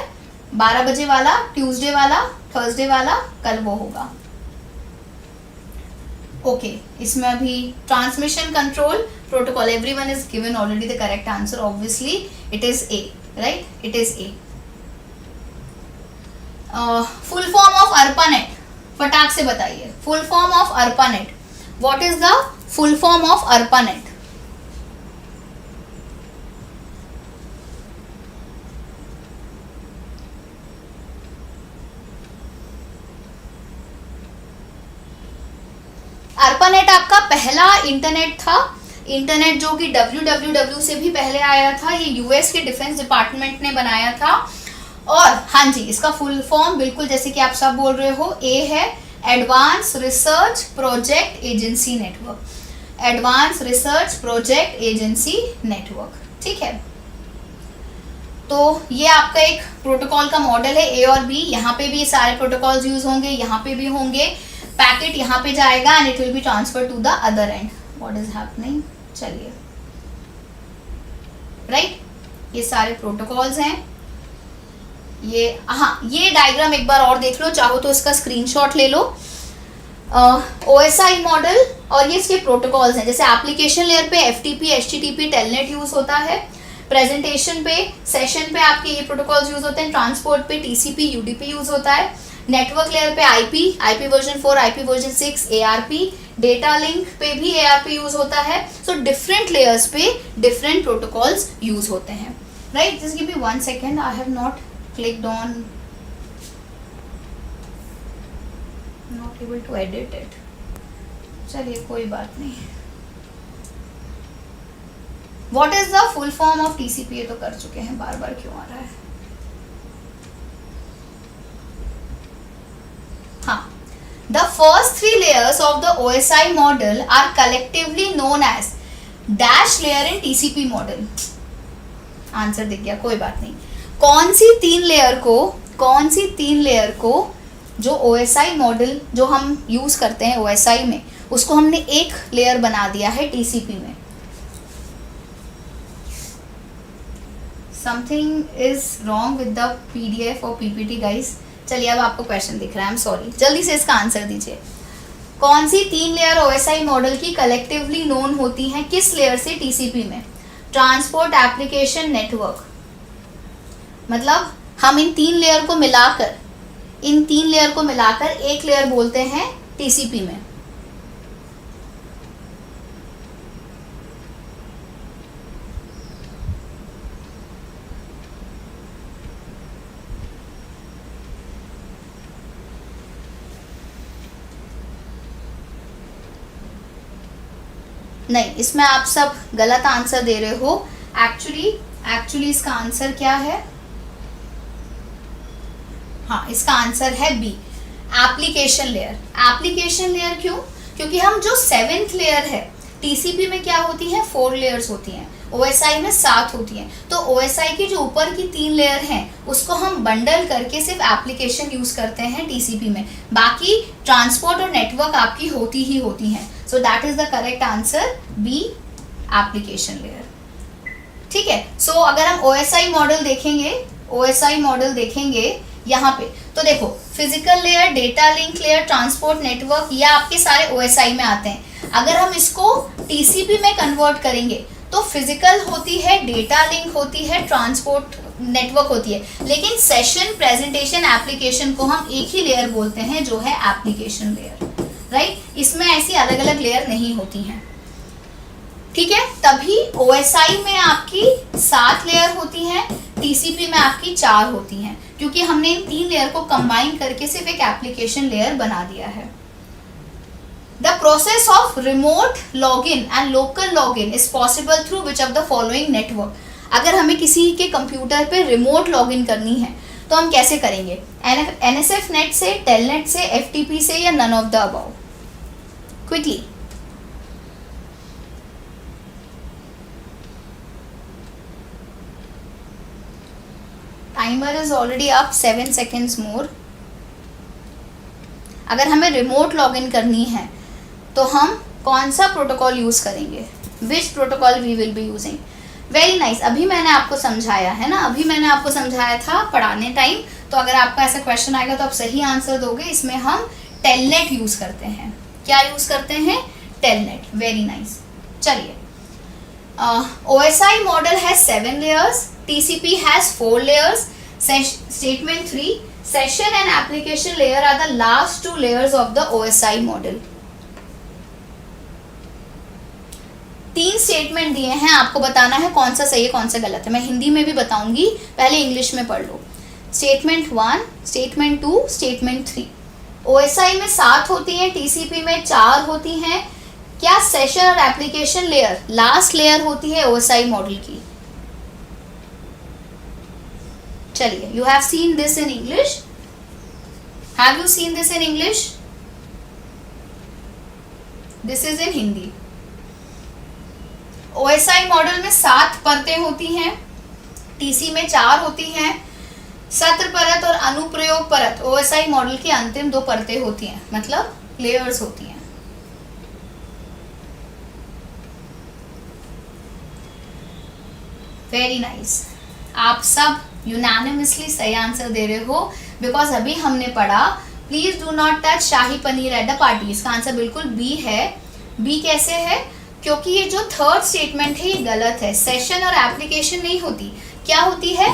12 बजे वाला, ट्यूसडे वाला, थर्सडे वाला, कल वो होगा। ओके, इसमें अभी transmission control protocol, everyone is given already the correct answer, obviously it is a, right, it is a. Full form of ARPANET, फटाक से बताइए, full form of ARPANET, what is the full form of ARPANET? ARPANET आपका पहला इंटरनेट था, इंटरनेट जो कि www से भी पहले आया था। ये यूएस के डिफेंस डिपार्टमेंट ने बनाया था। और हाँ जी, इसका फुल फॉर्म बिल्कुल जैसे कि आप सब बोल रहे हो, ए है advance research project agency network, advance research project agency network, ठीक है। तो ये आपका एक प्रोटोकॉल का मॉडल है, ए और बी। यहाँ पे भी सारे प्रोटोकॉल्स यूज होंगे, यहाँ पे भी होंगे। पैकेट यहाँ पे जाएगा and it will be transfer to the other end. What is happening? चलिए राइट। ये सारे प्रोटोकॉल्स हैं। ये ये डायग्राम एक बार और देख लो, चाहो तो इसका स्क्रीनशॉट ले लो। OSI मॉडल और ये इसके प्रोटोकॉल्स हैं। जैसे एप्लीकेशन लेयर पे FTP, HTTP, टेलनेट यूज होता है। प्रेजेंटेशन पे, सेशन पे आपके ये प्रोटोकॉल्स यूज होते हैं। ट्रांसपोर्ट पे TCP, UDP यूज होता है। नेटवर्क लेयर पे IP version 4, IP version 6, ARP। Data link पे भी ARP यूज होता है। सो डिफरेंट लेयर्स पे डिफरेंट प्रोटोकॉल्स यूज होते हैं, right. Just give me 1 second, I have not clicked on, not able to edit it. चलिए कोई बात नहीं। What is the full form of TCP, ये तो कर चुके हैं, बार बार क्यों आ रहा है। हाँ, the first 3 layers of the OSI model are collectively known as dash layer in TCP model। Answer दिख गया, कोई बात नहीं। कौन सी 3 लेयर को जो OSI मॉडल जो हम यूज करते हैं OSI में, उसको हमने एक लेयर बना दिया है TCP में। Something is wrong with the PDF और PPT गाइस। चलिए अब आपको क्वेश्चन दिख रहा है, आई एम सॉरी। जल्दी से इसका आंसर दीजिए। कौन सी 3 लेयर OSI मॉडल की कलेक्टिवली नोन होती हैं किस लेयर से TCP में? Transport, application, network. मतलब हम इन 3 लेयर को मिलाकर एक लेयर बोलते हैं TCP में। नहीं, इसमें आप सब गलत आंसर दे रहे हो। एक्चुअली इसका आंसर क्या है? हाँ, इसका आंसर है B, application layer. Application layer क्यों? क्योंकि हम जो 7th लेयर है, TCP में क्या होती है? 4 लेयर्स होती हैं, OSI में 7 होती हैं। तो OSI की जो ऊपर की 3 लेयर हैं उसको हम बंडल करके सिर्फ एप्लीकेशन यूज करते हैं TCP में। बाकी ट्रांसपोर्ट और नेटवर्क आपकी होती ही होती हैं। So that is the correct answer, B, application layer. ठीक है। सो अगर हम OSI मॉडल देखेंगे यहाँ पे, तो देखो physical layer, data link layer, transport, network, ये आपके सारे OSI में आते हैं। अगर हम इसको TCP में कन्वर्ट करेंगे तो फिजिकल होती है, डेटा लिंक होती है, ट्रांसपोर्ट, नेटवर्क होती है, लेकिन सेशन, प्रेजेंटेशन, एप्लीकेशन को हम एक ही लेयर बोलते हैं जो है एप्लीकेशन लेयर, राइट। इसमें ऐसी अलग अलग लेयर नहीं होती हैं, ठीक है। तभी OSI में आपकी 7 लेयर होती हैं, TCP में आपकी 4 होती हैं, क्योंकि हमने इन 3 लेयर को कंबाइन करके सिर्फ एक एप्लीकेशन लेयर बना दिया है। The process of remote login and local login is possible through which of the following network. अगर हमें किसी के कंप्यूटर पे रिमोट लॉगिन करनी है तो हम कैसे करेंगे? NSF नेट से, टेलनेट से, FTP से, या none of the above? Quickly. Timer is already up, 7 seconds more. अगर हमें रिमोट लॉगिन करनी है तो हम कौन सा प्रोटोकॉल यूज करेंगे? Which protocol we will be using? Very nice. अभी मैंने आपको समझाया है ना, अभी मैंने आपको समझाया था पढ़ाने टाइम। तो अगर आपका ऐसा क्वेश्चन आएगा तो आप सही आंसर दोगे। इसमें हम टेलनेट यूज करते हैं। क्या यूज करते हैं? टेलनेट। Very nice. चलिए, OSI model has 7 layers, TCP has 4 layers. Statement 3, session and application layer are the last 2 layers of the OSI model. 3 statement दिए हैं, आपको बताना है कौन सा सही है कौन सा गलत है। मैं हिंदी में भी बताऊंगी, पहले इंग्लिश में पढ़ लो। Statement 1, statement 2, statement 3। OSI में 7 होती हैं, TCP में 4 होती हैं। क्या सेशन और एप्लीकेशन लेयर लास्ट लेयर होती है OSI मॉडल की? चलिए, you have seen this in English. Have you seen this in English? This is in Hindi. OSI model में 7 परतें होती हैं, TC में 4 होती हैं। सत्र परत और अनुप्रयोग परत OSI मॉडल की अंतिम 2 परतें होती हैं, मतलब लेयर्स होती हैं। Very nice. आप सब यूनानिमसली सही आंसर दे रहे हो, बिकॉज अभी हमने पढ़ा please do not touch shahi paneer at the party. इसका आंसर बिल्कुल बी है। बी कैसे है? क्योंकि ये जो थर्ड स्टेटमेंट है ये गलत है। सेशन और एप्लीकेशन नहीं होती, क्या होती है?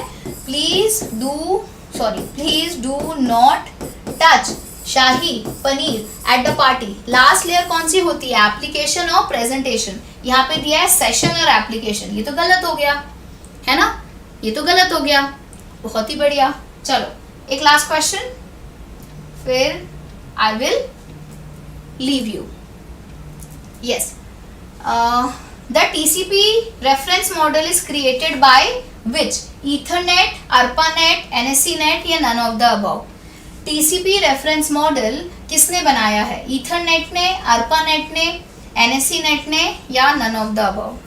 Please do not touch shahi paneer at the party. Last layer कौन सी होती है? एप्लीकेशन और प्रेजेंटेशन। यहाँ पे दिया है सेशन और एप्लीकेशन, ये तो गलत हो गया है ना, ये तो गलत हो गया। बहुत ही बढ़िया। चलो एक लास्ट क्वेश्चन, फिर I will leave you. Yes, the TCP reference model is created by which? Ethernet, ARPANET, NSCNet या none of the above? TCP reference model किसने बनाया है? Ethernet ने, ARPANET ने, NSCNet ने या none of the above?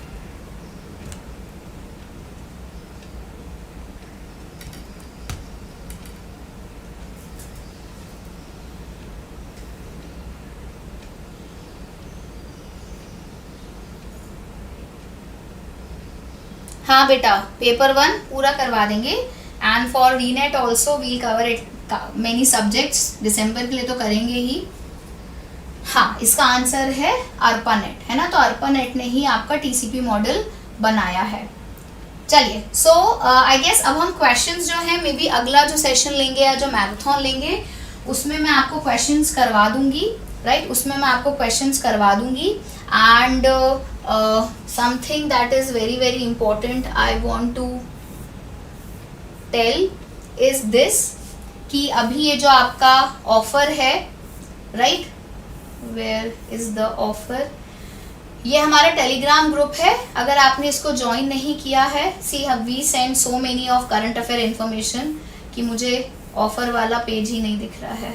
हाँ बेटा, पेपर 1 पूरा करवा देंगे एंड फॉर रीनेट also we'll cover it many subjects. दिसंबर के लिए तो करेंगे ही। हाँ, इसका आंसर है ARPANET, है ना। तो ARPANET ने ही आपका TCP मॉडल बनाया है। चलिए, सो आई गेस अब हम क्वेश्चंस जो है मे बी अगला जो सेशन लेंगे या जो मैराथन लेंगे उसमें मैं आपको क्वेश्चंस करवा दूंगी, राइट? उसमें मैं आपको क्वेश्चंस करवा दूंगी and something that is very very important I want to tell is this कि अभी ये जो आपका ऑफर है, right, where is the offer, ये हमारा टेलीग्राम ग्रुप है। अगर आपने इसको ज्वाइन नहीं किया है, see we send so many of current affair information कि मुझे ऑफर वाला पेज ही नहीं दिख रहा है।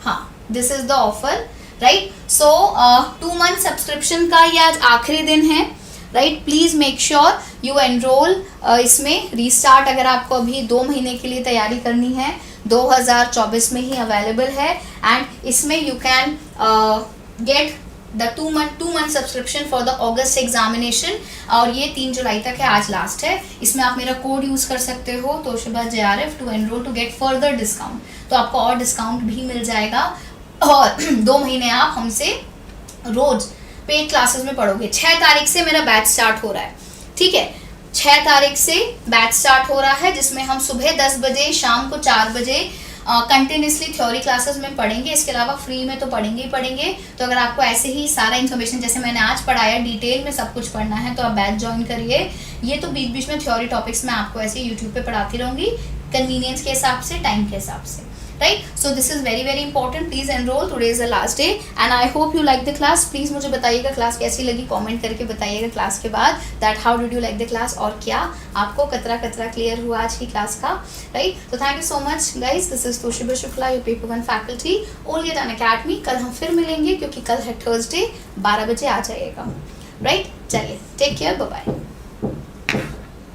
हाँ, this is the offer, right. So 2 month subscription का ये आज आखिरी दिन है, right. Please make sure you enrol इसमें। रीस्टार्ट अगर आपको अभी 2 महीने के लिए तैयारी करनी है 2024 में ही अवेलेबल है एंड इसमें you can get the 2 month subscription for the August examination और ये 3 जुलाई तक है, आज लास्ट है। इसमें आप मेरा कोड यूज कर सकते हो Toshiba JRF to enrol to get further discount. तो आपको और डिस्काउंट भी मिल जाएगा और 2 महीने आप हमसे रोज पेड क्लासेस में पढ़ोगे। 6 तारीख से मेरा बैच स्टार्ट हो रहा है, ठीक है। 6 तारीख से बैच स्टार्ट हो रहा है जिसमें हम सुबह 10 बजे, शाम को 4 बजे कंटिन्यूसली थ्योरी क्लासेस में पढ़ेंगे। इसके अलावा फ्री में तो पढ़ेंगे ही पढ़ेंगे। तो अगर आपको ऐसे ही सारा इन्फॉर्मेशन जैसे मैंने आज पढ़ाया डिटेल में सब कुछ पढ़ना है तो आप बैच ज्वाइन करिए। ये तो बीच बीच में थ्योरी टॉपिक्स मैं आपको ऐसे यूट्यूब पे पढ़ाती रहूँगी कन्वीनियंस के हिसाब से, टाइम के हिसाब से, right. So this is very very important. Please enrol, today is the last day and I hope you like the class. Please मुझे बताइएगा क्लास कैसी लगी, कमेंट करके बताइएगा क्लास के बाद that how did you like the class और क्या आपको कतरा कतरा क्लियर हुआ आज की क्लास का, राइट। तो thank you so much guys. This is Toshiba Shukla, your paper 1 faculty, only at Unacademy. कल हम फिर मिलेंगे क्योंकि कल है थर्सडे, 12 बजे आ जाइएगा, राइट। चलिए, टेक केयर, बाय बाय।